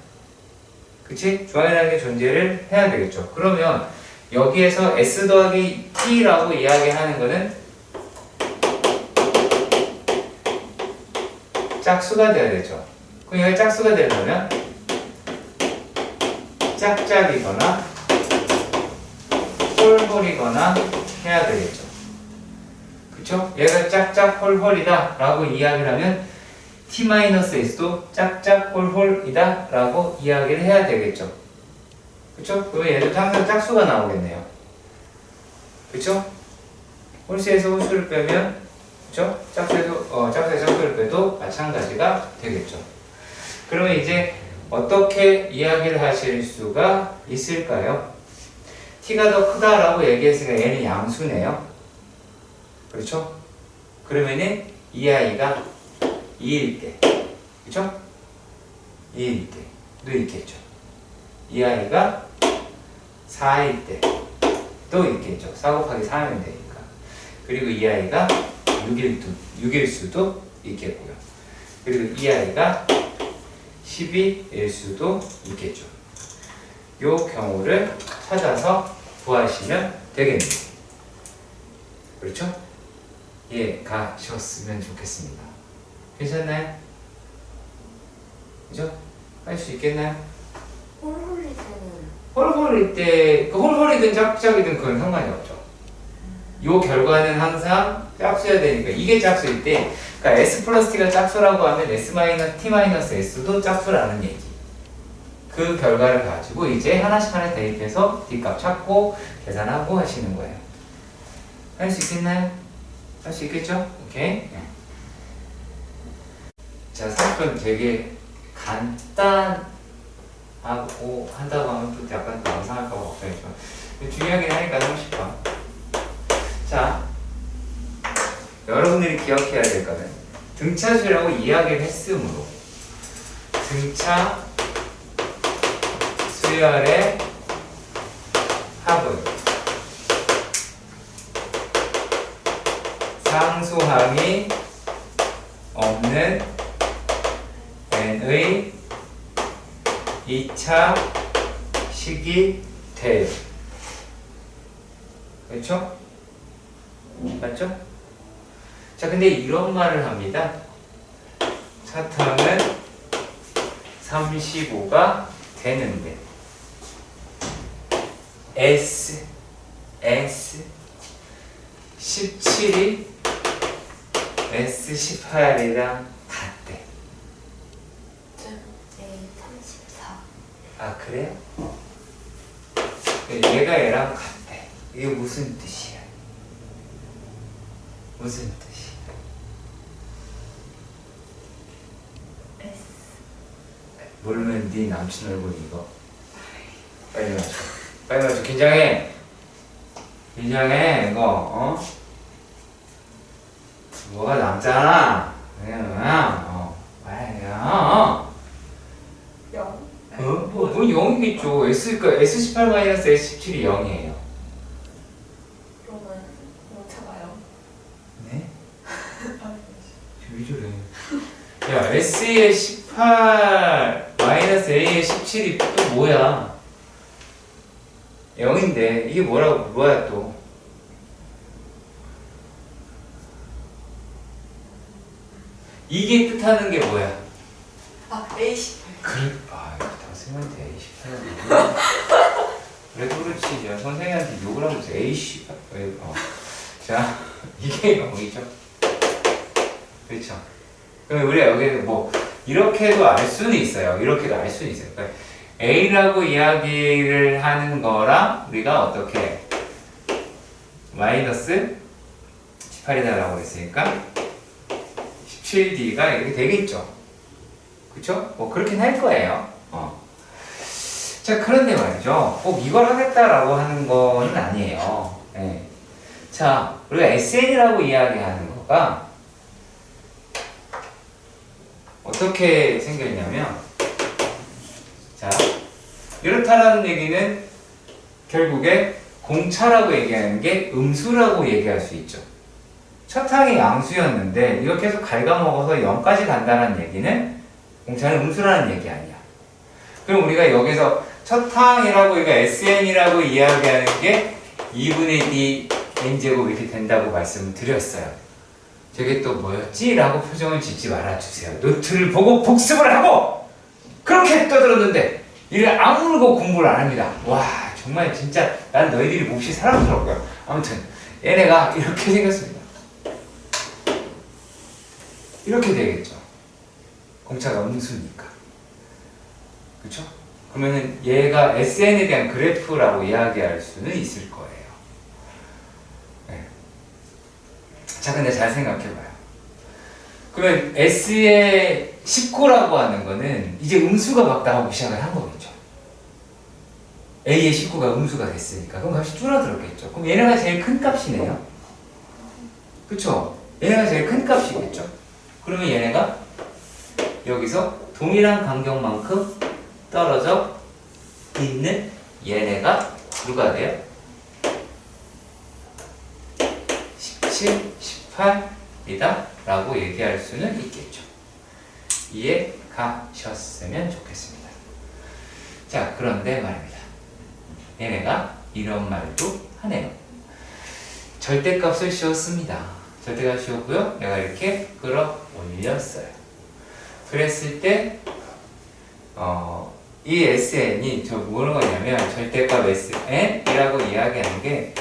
Speaker 1: 그치? 중앙이라는 게 존재를 해야 되겠죠. 그러면 여기에서 S 더하기 T라고 이야기하는 거는 짝수가 돼야 되죠. 그럼 여기 짝수가 되려면 짝짝이거나 홀홀이거나 해야 되겠죠. 그쵸? 얘가 짝짝 홀홀이다 라고 이야기를 하면 T-S도 짝짝 홀홀이다 라고 이야기를 해야 되겠죠. 그쵸? 그러면 얘도 항상 짝수가 나오겠네요. 그쵸? 홀수에서 홀수를 빼면, 그쵸? 짝수에서 짝수를 빼도 마찬가지가 되겠죠. 그러면 이제 어떻게 이야기를 하실 수가 있을까요? T가 더 크다라고 얘기했으니까 얘는 양수네요. 그렇죠? 그러면은 이 아이가 2일 때, 그쵸? 2일 때도 있겠죠. 이 아이가 4일 때도 있겠죠. 4 곱하기 4하면 되니까. 그리고 이 아이가 6일 수도 있겠고요. 그리고 이 아이가 12일 수도 있겠죠. 요 경우를 찾아서 구하시면 되겠네요. 그렇죠? 예, 가셨으면 좋겠습니다. 괜찮나요? 그죠? 할 수 있겠나요?
Speaker 2: 홀홀릴 때는
Speaker 1: 홀홀일 때, 그 홀홀이든 짝짝이든 그건 상관이 없죠. 요 결과는 항상 짝수여야 되니까 이게 짝수일 때, 그러니까 S 플러스 T가 짝수라고 하면 S 마이너스 T 마이너스 S도 짝수라는 얘기. 그 결과를 가지고 이제 하나씩 대입해서 D값 찾고 계산하고 하시는 거예요. 할 수 있겠나요? 할 수 있겠죠? 오케이. 자, 30분 되게 간단하고 한다고 하면 또 약간 망상할까 봐 걱정이지만 중요하긴 하니까 30번. 자, 여러분들이 기억해야 될 거는 등차수라고 이야기를 했으므로 등차 수열의 합은 상수항이 없는 n의 2차 식이 돼요. 그렇죠? 맞죠? 자, 근데 이런 말을 합니다. 사탕은 35가 되는데 S 17이 S 18이랑 같대.
Speaker 2: A 34.
Speaker 1: 아, 그래요? 얘가 얘랑 같대. 이게 무슨 뜻이야? 무슨 뜻이야?
Speaker 2: S.
Speaker 1: 모르면 네 남친 얼굴 이거. 빨리 맞춰. 빨리 맞춰. 긴장해. 긴장해. 이거 어? 뭐가 남잖아. 그냥 말이야.
Speaker 2: 0.
Speaker 1: 뭐 0이겠죠. 그러니까 S18-S17이 0이에요.
Speaker 2: 그러면 차가요.
Speaker 1: 네? 왜 저래? 야, S의 18 A의 17이 또 뭐야? 0인데 이게 뭐야 또? 이게 뜻하는 게 뭐야?
Speaker 2: 아, A 18.
Speaker 1: 그래? 아, 이거 다 선생님한테 A18 그래도 그렇지. 야, 선생님한테 욕을 하면서 A18 자, 이게 0이죠. 그렇죠? 그럼 우리가 여기서 뭐 이렇게도 알 수는 있어요. 이렇게도 알 수는 있어요. 그러니까 A라고 이야기를 하는 거랑 우리가 어떻게 마이너스 18이다라고 했으니까 17D가 이렇게 되겠죠. 그쵸? 뭐 그렇긴 할 거예요. 자, 그런데 말이죠. 꼭 이걸 하겠다라고 하는 거는 아니에요. 네. 자, 우리가 SN이라고 이야기하는 거가 어떻게 생겼냐면, 자, 이렇다라는 얘기는 결국에 공차라고 얘기하는 게 음수라고 얘기할 수 있죠. 첫 항이 양수였는데 이거 계속 갉아먹어서 0까지 간다는 얘기는 공차는 음수라는 얘기 아니야. 그럼 우리가 여기서 첫 항이라고 우리가 SN이라고 이야기하는 게 2분의 D n제곱 이렇게 된다고 말씀을 드렸어요. 저게 또 뭐였지? 라고 표정을 짓지 말아주세요. 노트를 보고 복습을 하고 그렇게 떠들었는데 이를 악물고 공부를 안 합니다. 와, 정말 진짜 난 너희들이 몹시 사랑스럽고요. 아무튼 얘네가 이렇게 생겼습니다. 이렇게 되겠죠. 공차가 음수니까. 그쵸? 그러면은 얘가 SN에 대한 그래프라고 이야기할 수는 있을 거예요. 네. 자, 근데 잘 생각해봐요. 그러면 S의 19라고 하는 거는 이제 음수가 막 나오기 시작을 한 거겠죠. A의 19가 음수가 됐으니까. 그럼 값이 줄어들었겠죠. 그럼 얘네가 제일 큰 값이네요. 그쵸? 얘네가 제일 큰 값이겠죠. 그러면 얘네가 여기서 동일한 간격만큼 떨어져 있는 얘네가 누가 돼요? 17, 18이다 라고 얘기할 수는 있겠죠. 이해 가셨으면 좋겠습니다. 자, 그런데 말입니다. 얘네가 이런 말도 하네요. 절대값을 씌웠습니다. 절대값 씌웠고요. 내가 이렇게 끌어올렸어요. 그랬을 때 이 SN이 저 뭐는 거냐면 절대값 SN이라고 이야기하는 게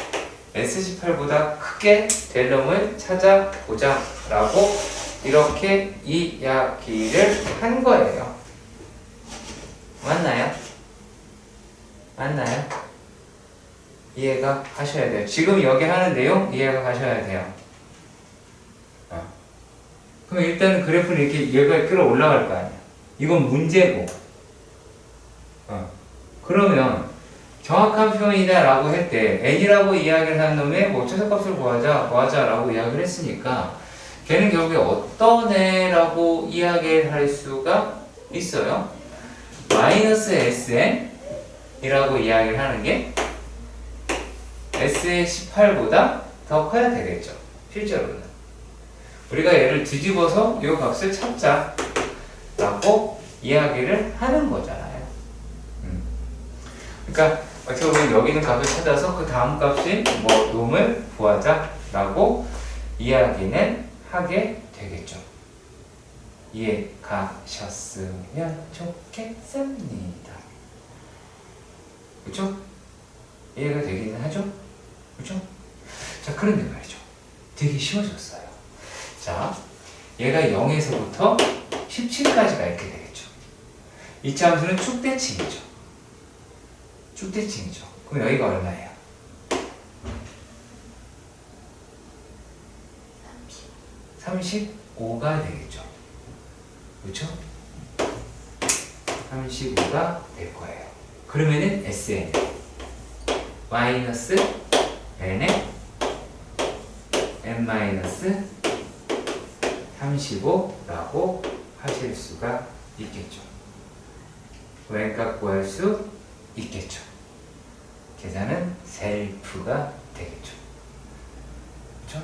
Speaker 1: S18보다 크게 될 놈을 찾아보자 라고 이렇게 이야기를 한 거예요. 맞나요? 맞나요? 이해가 가셔야 돼요. 지금 여기 하는 내용 이해가 가셔야 돼요. 그럼 일단 그래프는 이렇게 얘가 끌어올라갈 거 아니야. 이건 문제고. 그러면 정확한 표현이다 라고 할 때 n이라고 이야기를 한 놈의 뭐 최소값을 구하자 라고 이야기를 했으니까 걔는 결국에 어떤 애라고 이야기를 할 수가 있어요. 마이너스 SN 이라고 이야기를 하는 게 S의 18보다 더 커야 되겠죠. 실제로는. 우리가 얘를 뒤집어서 이 값을 찾자 라고 이야기를 하는 거잖아요. 그러니까 어떻게 보면 여기 있는 값을 찾아서 그 다음 값인 뭐 놈을 구하자 라고 이야기는 하게 되겠죠. 이해 가셨으면 좋겠습니다. 그쵸? 이해가 되기는 하죠? 그쵸? 자, 그런데 말이죠. 되게 쉬워졌어요. 자, 얘가 0에서부터 17까지가 이렇게 되겠죠. 이 함수는 축대칭이죠. 축대칭이죠. 그럼 여기가 얼마예요? 35가 되겠죠. 그렇죠? 35가 될 거예요. 그러면은 SN 마이너스 n에 n 마이너스 35라고 하실 수가 있겠죠. n값 구할 수 있겠죠. 계산은 셀프가 되겠죠. 그렇죠?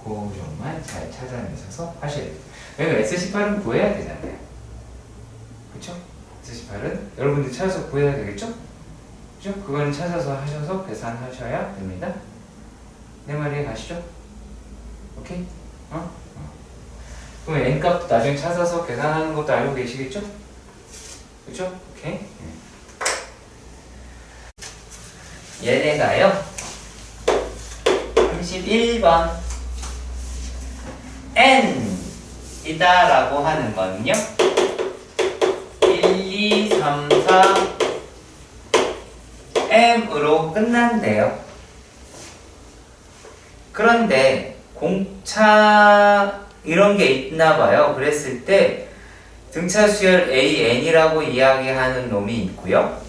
Speaker 1: 그 점만 잘 찾아내셔서 하셔야 돼요. 왜냐면 S18은 구해야 되잖아요. 그렇죠? S18은 여러분들 찾아서 구해야 되겠죠? 그죠? 그거는 찾아서 하셔서 계산하셔야 됩니다. 내 말이 가시죠? 오케이? 그럼 n값도 나중에 찾아서 계산하는 것도 알고 계시겠죠? 그죠? 오케이? 얘네가요 31번 n 이다 라고 하는 거는요 1, 2, 3, 4 m으로 끝난대요. 그런데 공차 이런 게 있나 봐요. 그랬을 때 등차 수열 AN이라고 이야기하는 놈이 있고요.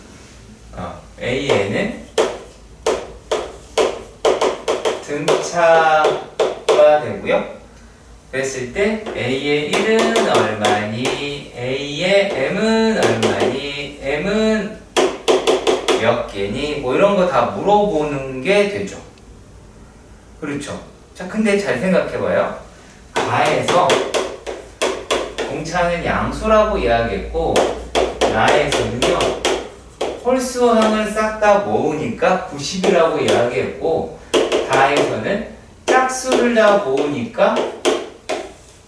Speaker 1: AN은 등차가 되고요. 그랬을 때 A의 1은 얼마니? A의 M은 얼마니? M은 몇 개니? 뭐 이런 거 다 물어보는 게 되죠. 그렇죠. 자, 근데 잘 생각해봐요. 가에서 공차는 양수라고 이야기했고 나에서는요 홀수항을 싹 다 모으니까 90이라고 이야기했고 다에서는 짝수를 다 모으니까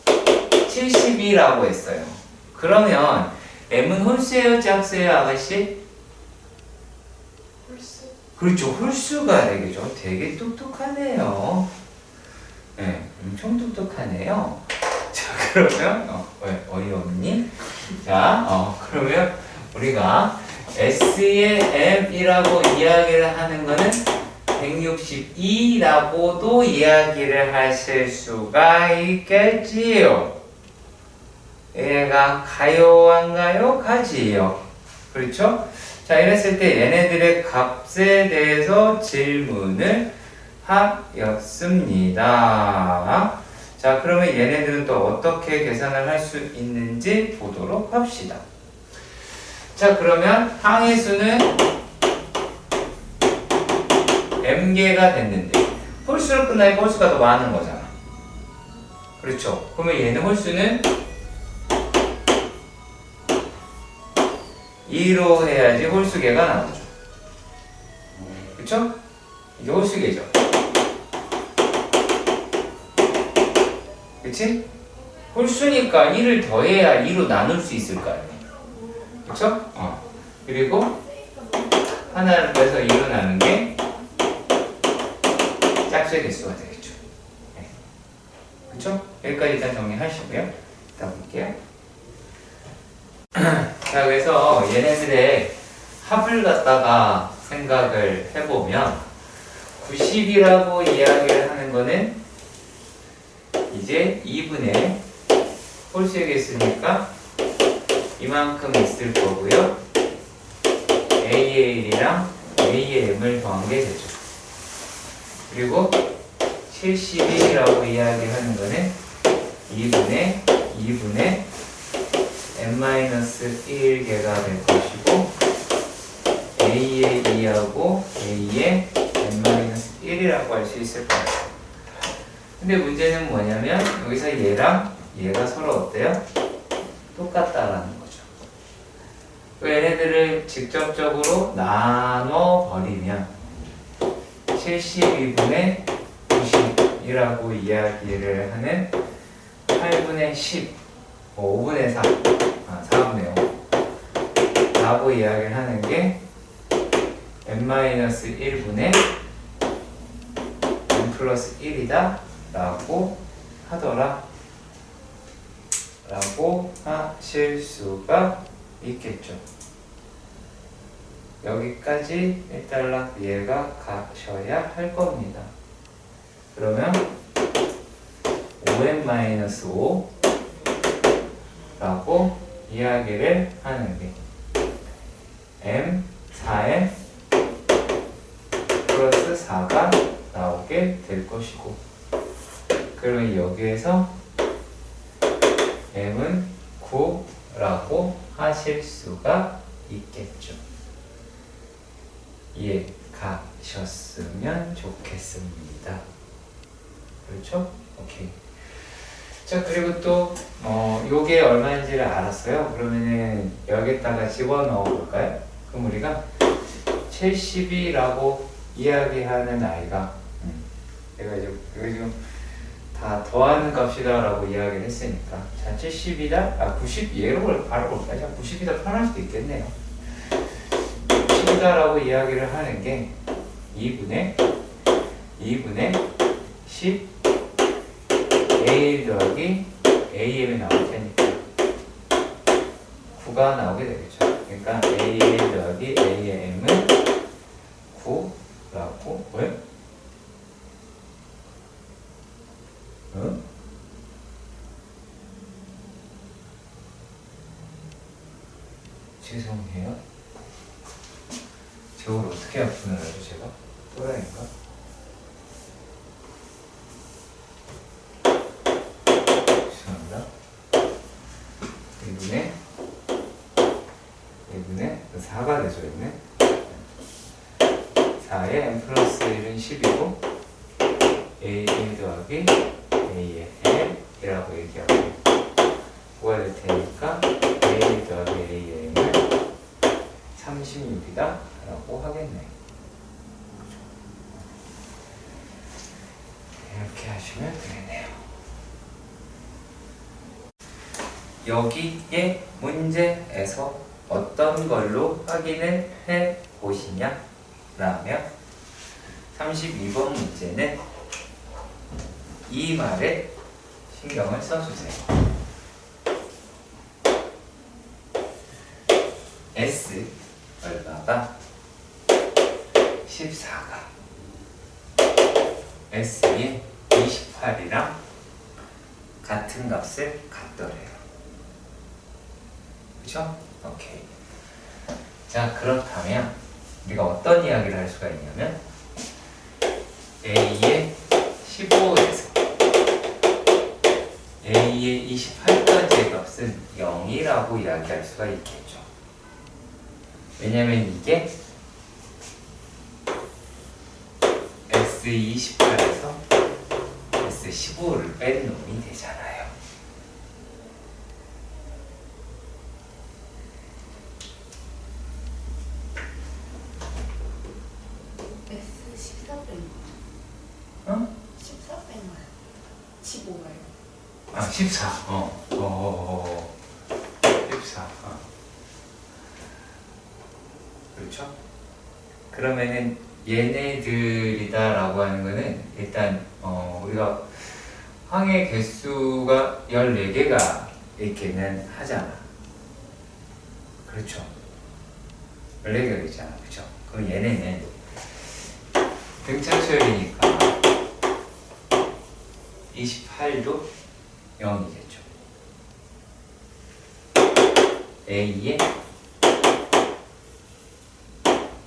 Speaker 1: 70이라고 했어요. 그러면 m은 홀수예요, 짝수예요, 아가씨?
Speaker 2: 홀수.
Speaker 1: 그렇죠, 홀수가 되겠죠. 되게 똑똑하네요. 네, 엄청 똑똑하네요. 자, 그러면 왜 어이없니? 자, 그러면 우리가 S의 M이라고 이야기를 하는 거는 162라고도 이야기를 하실 수가 있겠지요. 얘가 가요, 안 가요? 가지요. 그렇죠? 자, 이랬을 때 얘네들의 값에 대해서 질문을 하였습니다. 자, 그러면 얘네들은 또 어떻게 계산을 할 수 있는지 보도록 합시다. 자, 그러면 항의수는 m개가 됐는데 홀수로 끝나니까 홀수가 더 많은 거잖아. 그렇죠? 그러면 얘는 홀수는 2로 해야지 홀수개가 나오죠. 그렇죠? 이게 홀수개죠. 그치? 홀수니까 1을 더해야 2로 나눌 수 있을 거 아니에요. 그쵸? 그리고 하나를 빼서 2로 나눈 게 짝수의 개수가 되겠죠. 네. 그쵸? 여기까지 일단 정리하시고요. 이따 볼게요. 자, 그래서 얘네들의 합을 갖다가 생각을 해보면 90이라고 이야기를 하는 거는 이제 2분의 홀수의 개수니까 이만큼 있을 거고요. A의 1이랑 A의 m을 더한 게 되죠. 그리고 71이라고 이야기하는 거는 2분의 n-1개가 될 것이고 A의 2하고 A의 n-1이라고 할 수 있을 거예요. 근데 문제는 뭐냐면 여기서 얘랑 얘가 서로 어때요? 똑같다라는 거죠. 얘네들을 직접적으로 나눠버리면 72분의 90이라고 이야기를 하는 8분의 10, 5분의 4, 4분의 5 라고 이야기를 하는 게 n-1분의 n 플러스 1이다 라고 하더라 라고 하실 수가 있겠죠. 여기까지 일단락 이해가 가셔야 할 겁니다. 그러면 5n-5 라고 이야기를 하는 게 m 4n 플러스 4가 나오게 될 것이고, 그러면 여기에서 m은 9라고 하실 수가 있겠죠. 이해 가셨으면 좋겠습니다. 그렇죠? 오케이. 자, 그리고 또 요게 얼마인지를 알았어요. 그러면은 여기다가 집어넣어 볼까요? 그럼 우리가 70이라고 이야기하는 아이가 내가 이거 지금 다 더하는 값이다라고 이야기를 했으니까, 자, 70이다, 90 얘로 바로 볼까요? 자, 90이다 편할 수도 있겠네요. 90이다라고 이야기를 하는 게 2분의 10 A1 더하기 AM이 나올 테니까 9가 나오게 되겠죠. 그러니까 A1 더하기 AM은 9라고, 왜? 응? 죄송해요. 저걸 어떻게 약분을 하죠, 제가? 또라이인가? 죄송합니다. 1분의 4가 되죠, 있네. 4에 n 플러스 1은 10이고 A1 더하기 A의 L이라고 얘기하고 9가 될 테니까 A1 더하기 A의 M을 36이다 라고 하겠네. 이렇게 하시면 되겠네요. 여기의 문제에서 어떤 걸로 확인을 해 보시냐 라면 32번 문제는 이 말에 신경을 써주세요. S 얼마가 14가 S의 28이랑 같은 값을 갖더래요. 그쵸? 오케이. 자, 그렇다면 우리가 어떤 이야기를 할 수가 있냐면 A의 15에서 A의 28까지의 값은 0이라고 이야기할 수가 있겠죠. 왜냐면 이게 S28에서 S15를 뺀 놈이 되잖아요.
Speaker 2: S14 뺀 거.
Speaker 1: 어?
Speaker 2: 14 뺀 거야. 15가요.
Speaker 1: 14. 14. 그렇죠? 그러면은 얘네들이다라고 하는 거는 일단 우리가 항의 개수가 14개가 있기는 하잖아. 그렇죠? 14개가 있잖아. 그렇죠? 그럼 얘네는 등차수열이니까 28도 0이겠죠. A에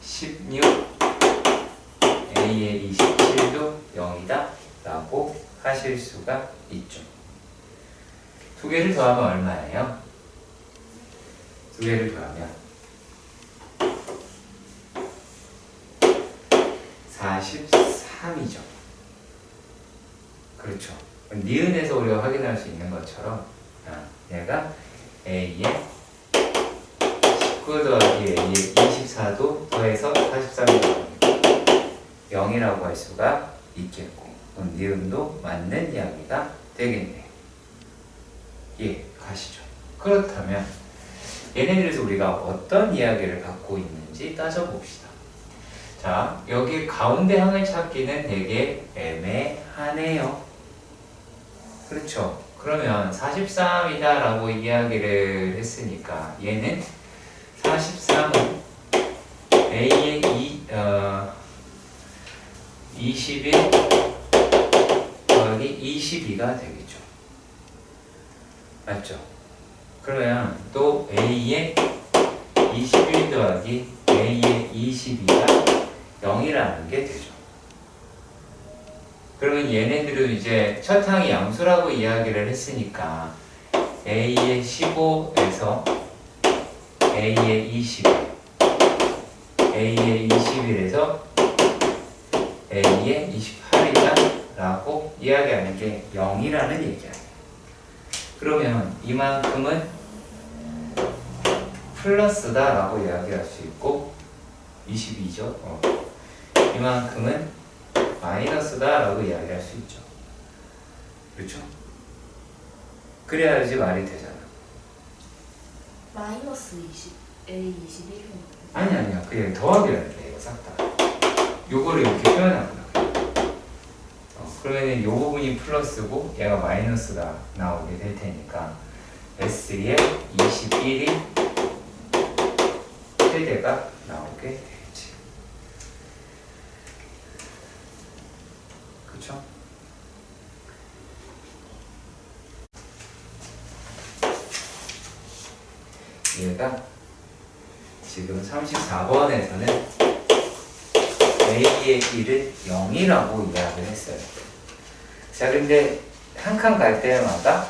Speaker 1: 16, A에 27도 0이다 라고 하실 수가 있죠. 두 개를 더하면 얼마예요? 두 개를 더하면 43이죠. 그렇죠. 니은에서 우리가 확인할 수 있는 것처럼 얘가 A에 19 더하기 A에 24도 더해서 43이 0이라고 할 수가 있겠고, 그럼 니은도 맞는 이야기가 되겠네요. 예, 가시죠. 그렇다면 얘네들에서 우리가 어떤 이야기를 갖고 있는지 따져봅시다. 자, 여기 가운데 항을 찾기는 되게 애매하네요. 그렇죠? 그러면 43이다 라고 이야기를 했으니까 얘는 43은 A의 21 더하기 22가 되겠죠. 맞죠? 그러면 또 A의 21 더하기 A의 22가 0이라는 게 되죠. 그러면 얘네들은 이제 첫 항이 양수라고 이야기를 했으니까 A의 15에서 A의 21, A의 21에서 A의 28이다 라고 이야기하는 게 0이라는 얘기야. 그러면 이만큼은 플러스다 라고 이야기할 수 있고 22죠. 이만큼은 마이너스다 라고 이야기할 수 있죠. 그렇죠? 그래야지 말이 되잖아.
Speaker 2: 마이너스 20, A 21은
Speaker 1: 아니야. 그냥 더하기라는 게 이거 싹 다. 요거를 이렇게 표현하구나. 그러면 요 부분이 플러스고 얘가 마이너스가 나오게 될 테니까 S에 21이 최대가 나오게 되겠지. 그쵸? 얘가 지금 34번에서는 A의 1은 0이라고 이야기를 했어요. 자, 근데 한 칸 갈 때마다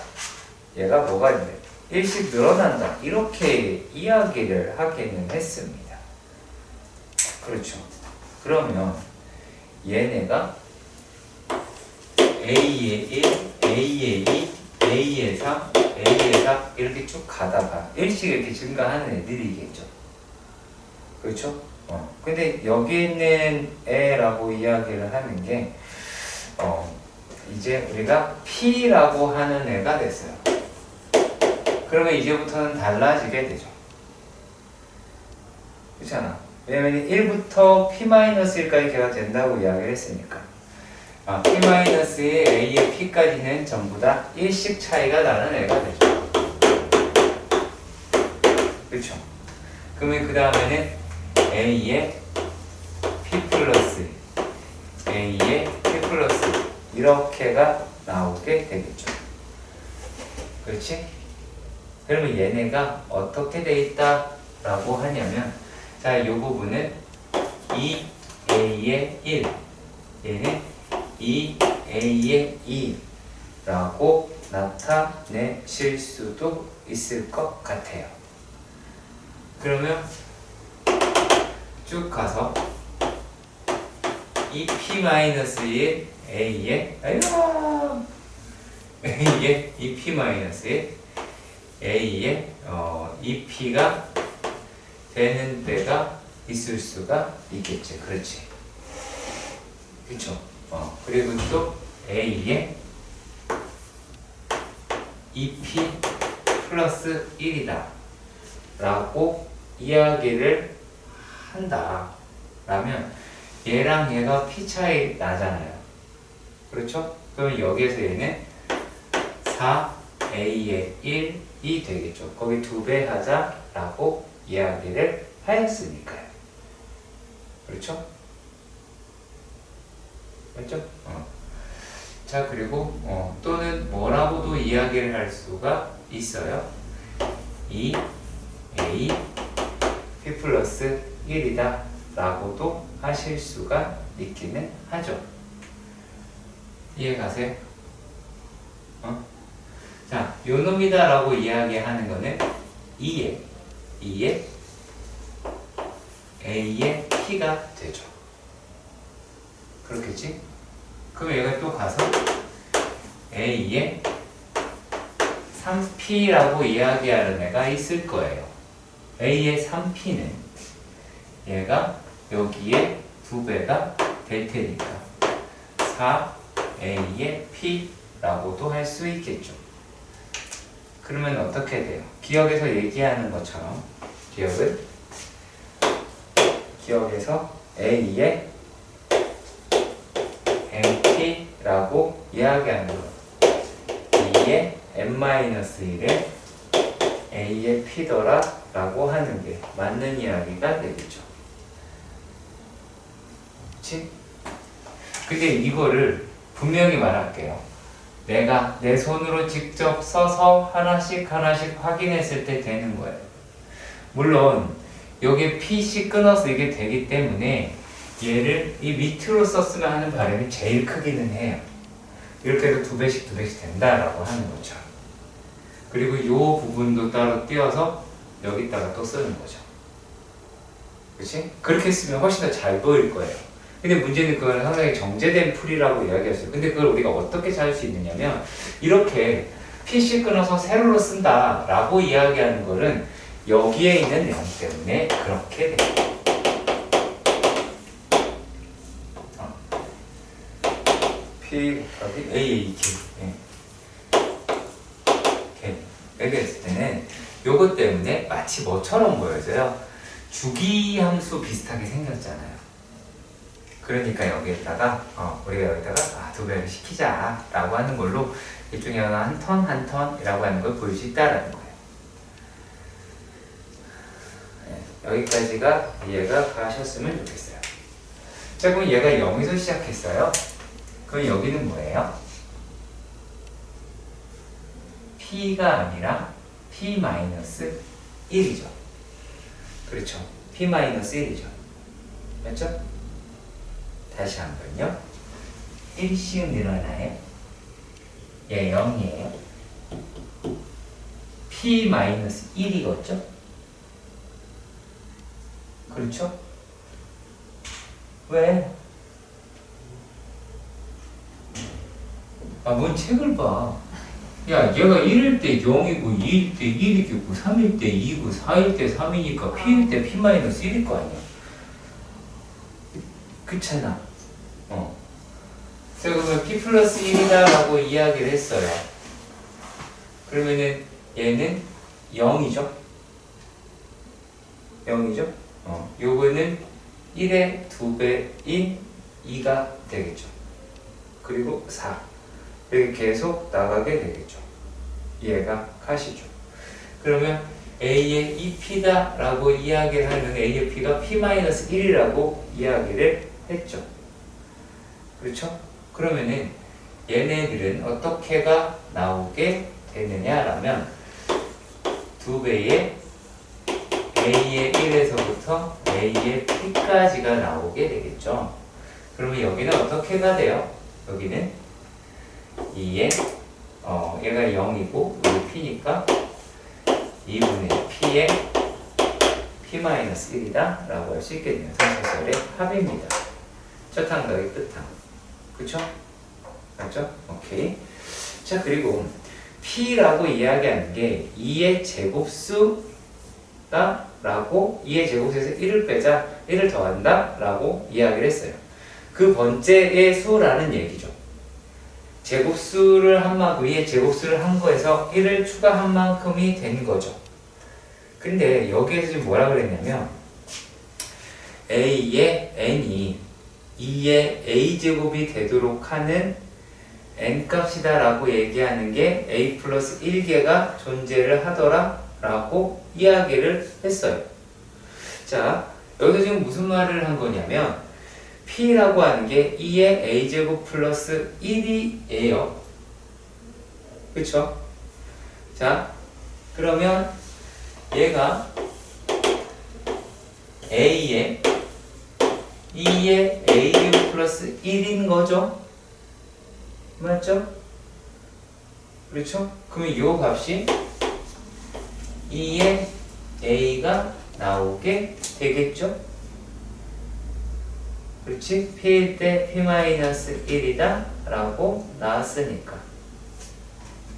Speaker 1: 얘가 뭐가 있네? 1씩 늘어난다. 이렇게 이야기를 하기는 했습니다. 그렇죠. 그러면 얘네가 A의 1, A의 2, A의 3, A의 4 이렇게 쭉 가다가 1씩 이렇게 증가하는 애들이겠죠. 그렇죠? 근데 여기 있는 애라고 이야기를 하는 게 이제 우리가 P라고 하는 애가 됐어요. 그러면 이제부터는 달라지게 되죠. 그렇잖아. 왜냐면 1부터 P-1까지 걔가 된다고 이야기를 했으니까 P-의 A의 P까지는 전부 다 1씩 차이가 나는 애가 되죠. 그렇죠. 그러면 그 다음에는 A의 P 플러스 A의 P 플러스 이렇게가 나오게 되겠죠. 그렇지? 그러면 얘네가 어떻게 돼 있다 라고 하냐면, 자, 이 부분은 2A의 1, 얘는 2A의 2 라고 나타내실 수도 있을 것 같아요. 그러면 쭉 가서 2P-1 A의 A의 2P-1 A의 2P가 되는 데가 있을 수가 있겠지. 그렇지. 그쵸? 그리고 또 A의 2P 플러스 1이다 라고 이야기를 한다 라면 얘랑 얘가 p 차이 나잖아요. 그렇죠? 그럼 여기에서 얘는 4a의 1이 되겠죠. 거기 2배 하자라고 이야기를 하였으니까요. 그렇죠? 맞죠? 자, 그리고 또는 뭐라고도 이야기를 할 수가 있어요. 2a p 플러스 1이다 라고도 하실 수가 있기는 하죠. 이해 가세요? 자, 요 놈이다 라고 이야기하는 거는 2의 a의 p가 되죠. 그렇겠지? 그럼 얘가 또 가서 a의 3p라고 이야기하는 애가 있을 거예요. a의 3p는 얘가 여기에 2배가 될 테니까 4a의 p라고도 할 수 있겠죠. 그러면 어떻게 돼요? 기억에서 얘기하는 것처럼 기억에서 a의 np라고 이야기하는 것 2의 n-1을 a의 p더라 라고 하는 게 맞는 이야기가 되겠죠. 그치? 근데 이거를 분명히 말할게요. 내가 내 손으로 직접 써서 하나씩 확인했을 때 되는 거예요. 물론 여기에 p씩 끊어서 이게 되기 때문에 얘를 이 밑으로 썼으면 하는 바람이 제일 크기는 해요. 이렇게 해서 2배씩 된다라고 하는 거죠. 그리고 이 부분도 따로 띄워서 여기다가 또 쓰는 거죠. 그치? 그렇게 쓰면 훨씬 더 잘 보일 거예요. 근데 문제는 그건 상당히 정제된 풀이라고 이야기했어요. 근데 그걸 우리가 어떻게 찾을 수 있느냐면 이렇게 p씩 끊어서 세로로 쓴다 라고 이야기하는 거는 여기에 있는 내용 때문에 그렇게 돼요. P 곱하기 A 이렇게 했을 때는 요것 때문에 마치 뭐처럼 보여져요? 주기함수 비슷하게 생겼잖아요. 그러니까 여기에다가 우리가 여기다가 2배를 시키자 라고 하는 걸로 일종의 한 턴이라고 하는 걸 보일 수 있다라는 거예요. 여기까지가 이해가 가셨으면 좋겠어요. 자, 그럼 얘가 0에서 시작했어요. 그럼 여기는 뭐예요? p가 아니라 p-1이죠. 그렇죠. p-1이죠. 맞죠? 다시 한번요. 1씩 늘어나요. 얘 0이에요. p-1이겠죠? 그렇죠? 왜? 뭔 책을 봐. 야, 얘가 1일 때 0이고 2일 때 1이고 3일 때 2고 4일 때 3이니까 p일 때 p-1일 거 아니야. 그렇잖아. 자, 그러면 p 플러스 1이다 라고 이야기를 했어요. 그러면은 얘는 0이죠? 0이죠? 요거는 1의 2배인 2가 되겠죠. 그리고 4. 이렇게 계속 나가게 되겠죠. 이해가 가시죠? 그러면 A의 2P다 라고 이야기를 하면 A의 P가 P-1이라고 이야기를 했죠. 그렇죠? 그러면은 얘네들은 어떻게가 나오게 되느냐라면 2배의 A의 1에서부터 A의 P까지가 나오게 되겠죠. 그러면 여기는 어떻게가 돼요? 여기는 2의 얘가 0이고 여기 P니까 2분의 P의 P-1이다 라고 할 수 있겠네요. 선사설의 합입니다. 첫 항 더하기 끝 항. 그쵸? 맞죠? 오케이. 자, 그리고 P라고 이야기하는 게 2의 제곱수다 라고 2의 제곱수에서 1을 빼자 1을 더한다 라고 이야기를 했어요. 그 번째의 수라는 얘기죠. 제곱수를 한 만큼, 2의 제곱수를 한 거에서 1을 추가한 만큼이 된 거죠. 근데 여기에서 지금 뭐라 그랬냐면 a의 n이 2의 a제곱이 되도록 하는 n값이다 라고 얘기하는 게 a 플러스 1개가 존재를 하더라 라고 이야기를 했어요. 자, 여기서 지금 무슨 말을 한 거냐면 p라고 하는 게 2의 a제곱 플러스 1이에요. 그쵸? 자, 그러면 얘가 a의 2의 a제곱 플러스 1인 거죠? 맞죠? 그렇죠? 그러면 이 값이 2의 a가 나오게 되겠죠? 그렇지? p일 때 p-1이다 라고 나왔으니까.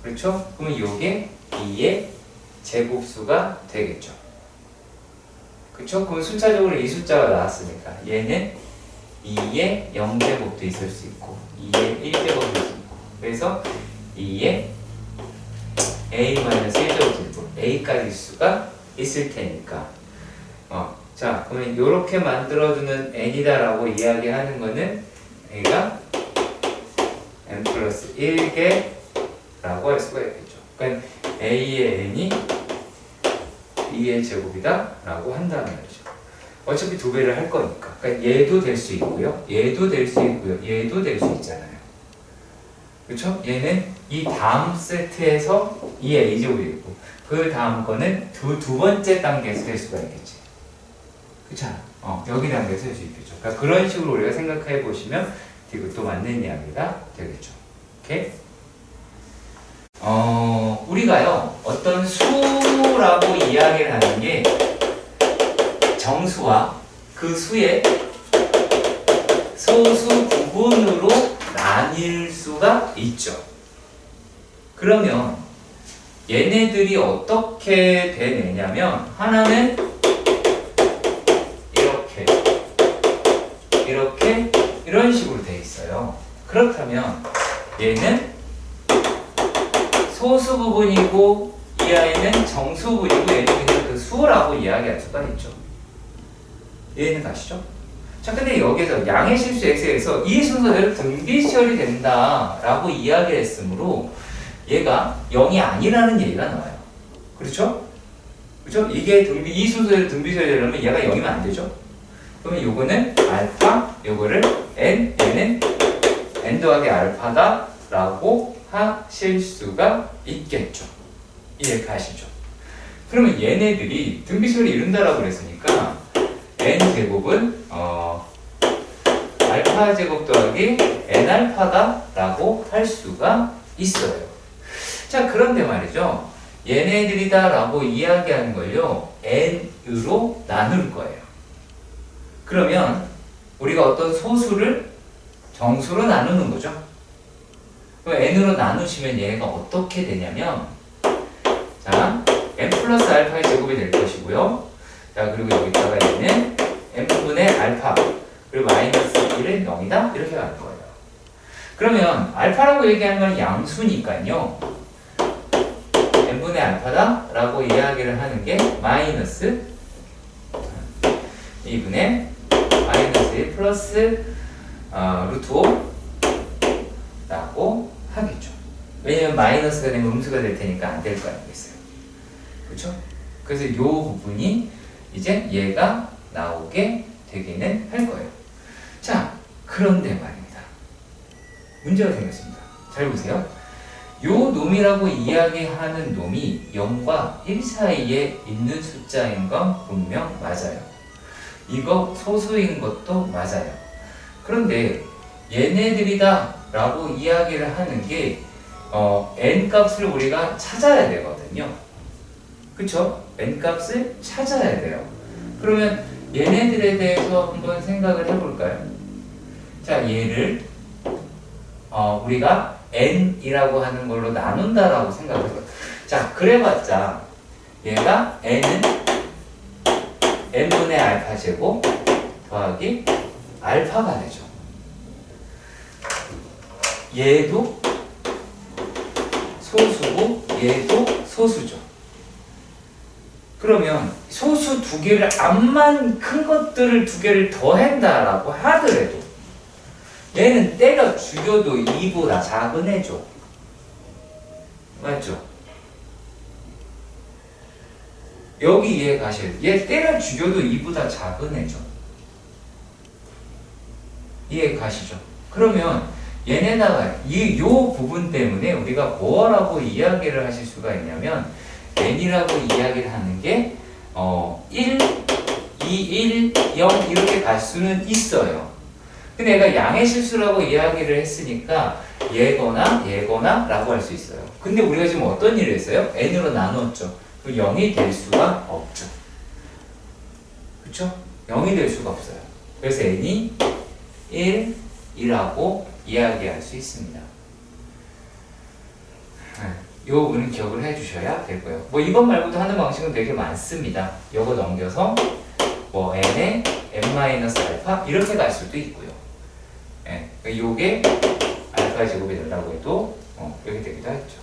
Speaker 1: 그렇죠? 그러면 이게 2의 제곱수가 되겠죠. 그렇죠? 그럼 순차적으로 이 숫자가 나왔으니까 얘는 2의 0제곱도 있을 수 있고 2의 1제곱도 있을 수 있고 그래서 2의 a-1제곱도 a까지 수가 있을 테니까 자 그러면 이렇게 만들어주는 n이다 라고 이야기하는 거는 a가 n 플러스 1개 라고 할 수가 있겠죠. 그러니까 a의 n이 2의 제곱이다 라고 한다는 거죠. 어차피 두 배를 할 거니까. 그러니까 얘도 될 수 있고요. 얘도 될 수 있고요. 얘도 될 수 있잖아요. 그렇죠? 얘는 이 다음 세트에서 2의 a제곱이 있고 그 다음 거는 두 번째 단계에서 될 수가 있겠지. 그렇잖아. 여기 단계에서 될 수 있겠죠. 그러니까 그런 식으로 우리가 생각해 보시면 이것도 맞는 이야기가 되겠죠. 오케이? 우리가요 어떤 수라고 이야기를 하는 게 정수와 그 수의 소수 부분으로 나뉠 수가 있죠. 그러면 얘네들이 어떻게 되느냐면 하나는 이렇게 이런 식으로 돼 있어요. 그렇다면 얘는 소수 부분이고 이 아이는 정수 부분이고 얘는 그냥 그 수라고 이야기할 수가 있죠. 얘는 가시죠? 자, 근데 여기서 양의 실수 x에서 이 순서대로 등비 시열이 된다 라고 이야기를 했으므로 얘가 0이 아니라는 얘기가 나와요. 그렇죠? 그렇죠? 이게 이 순서대로 등비 시열이 되려면 얘가 0이면 안 되죠? 그러면 요거는 알파, 요거를 얘는 n 더하기 알파다 라고 하실 수가 있겠죠. 이해가시죠? 그러면 얘네들이 등비수를 이룬다라고 그랬으니까 n제곱은 알파 제곱 더하기 n알파다 라고 할 수가 있어요. 자, 그런데 말이죠. 얘네들이다 라고 이야기하는 걸요 n으로 나눌 거예요. 그러면 우리가 어떤 소수를 정수로 나누는 거죠. n으로 나누시면 얘가 어떻게 되냐면 자, n 플러스 알파의 제곱이 될 것이고요. 자, 그리고 여기다가 얘는 n분의 알파 그리고 마이너스 1은 0이다 이렇게 갈 거예요. 그러면 알파라고 얘기하는 건 양수니까요 n분의 알파다 라고 이야기를 하는 게 마이너스 2분의 마이너스 1 플러스 루트 5 라고 하겠죠. 왜냐면 마이너스가 되면 음수가 될 테니까 안 될 거 아니겠어요. 그렇죠? 그래서 이 부분이 이제 얘가 나오게 되기는 할 거예요. 자, 그런데 말입니다. 문제가 생겼습니다. 잘 보세요. 요 놈이라고 이야기하는 놈이 0과 1 사이에 있는 숫자인 건 분명 맞아요. 이거 소수인 것도 맞아요. 그런데 얘네들이다 라고 이야기를 하는 게 n 값을 우리가 찾아야 되거든요. 그쵸? n 값을 찾아야 돼요. 그러면 얘네들에 대해서 한번 생각을 해볼까요? 자, 얘를 우리가 n이라고 하는 걸로 나눈다라고 생각을 해봐요. 자, 그래봤자 얘가 n은 n분의 알파 제곱 더하기 알파가 되죠. 얘도 소수고 얘도 소수죠. 그러면 소수 두 개를 암만 큰 것들을 두 개를 더한다라고 하더라도 얘는 때려 죽여도 2보다 작은 애죠. 맞죠? 여기 이해 가셔야 돼요. 얘 때려 죽여도 2보다 작은 애죠. 이해 가시죠? 그러면 얘네다가 요 부분 때문에 우리가 뭐라고 이야기를 하실 수가 있냐면 n이라고 이야기를 하는 게 1, 2, 1, 0 이렇게 갈 수는 있어요. 근데 얘가 양의 실수라고 이야기를 했으니까 얘거나 라고 할 수 있어요. 근데 우리가 지금 어떤 일을 했어요? n으로 나눴죠. 그럼 0이 될 수가 없죠. 그쵸? 0이 될 수가 없어요. 그래서 n이 1, 2라고 이야기할 수 있습니다. 요 부분은 기억을 해주셔야 되고요. 뭐 이것 말고도 하는 방식은 되게 많습니다. 요거 넘겨서 뭐 n에 n-알파 이렇게 갈 수도 있고요. 예, 요게 알파 제곱이 된다고 해도 이렇게 되기도 하죠.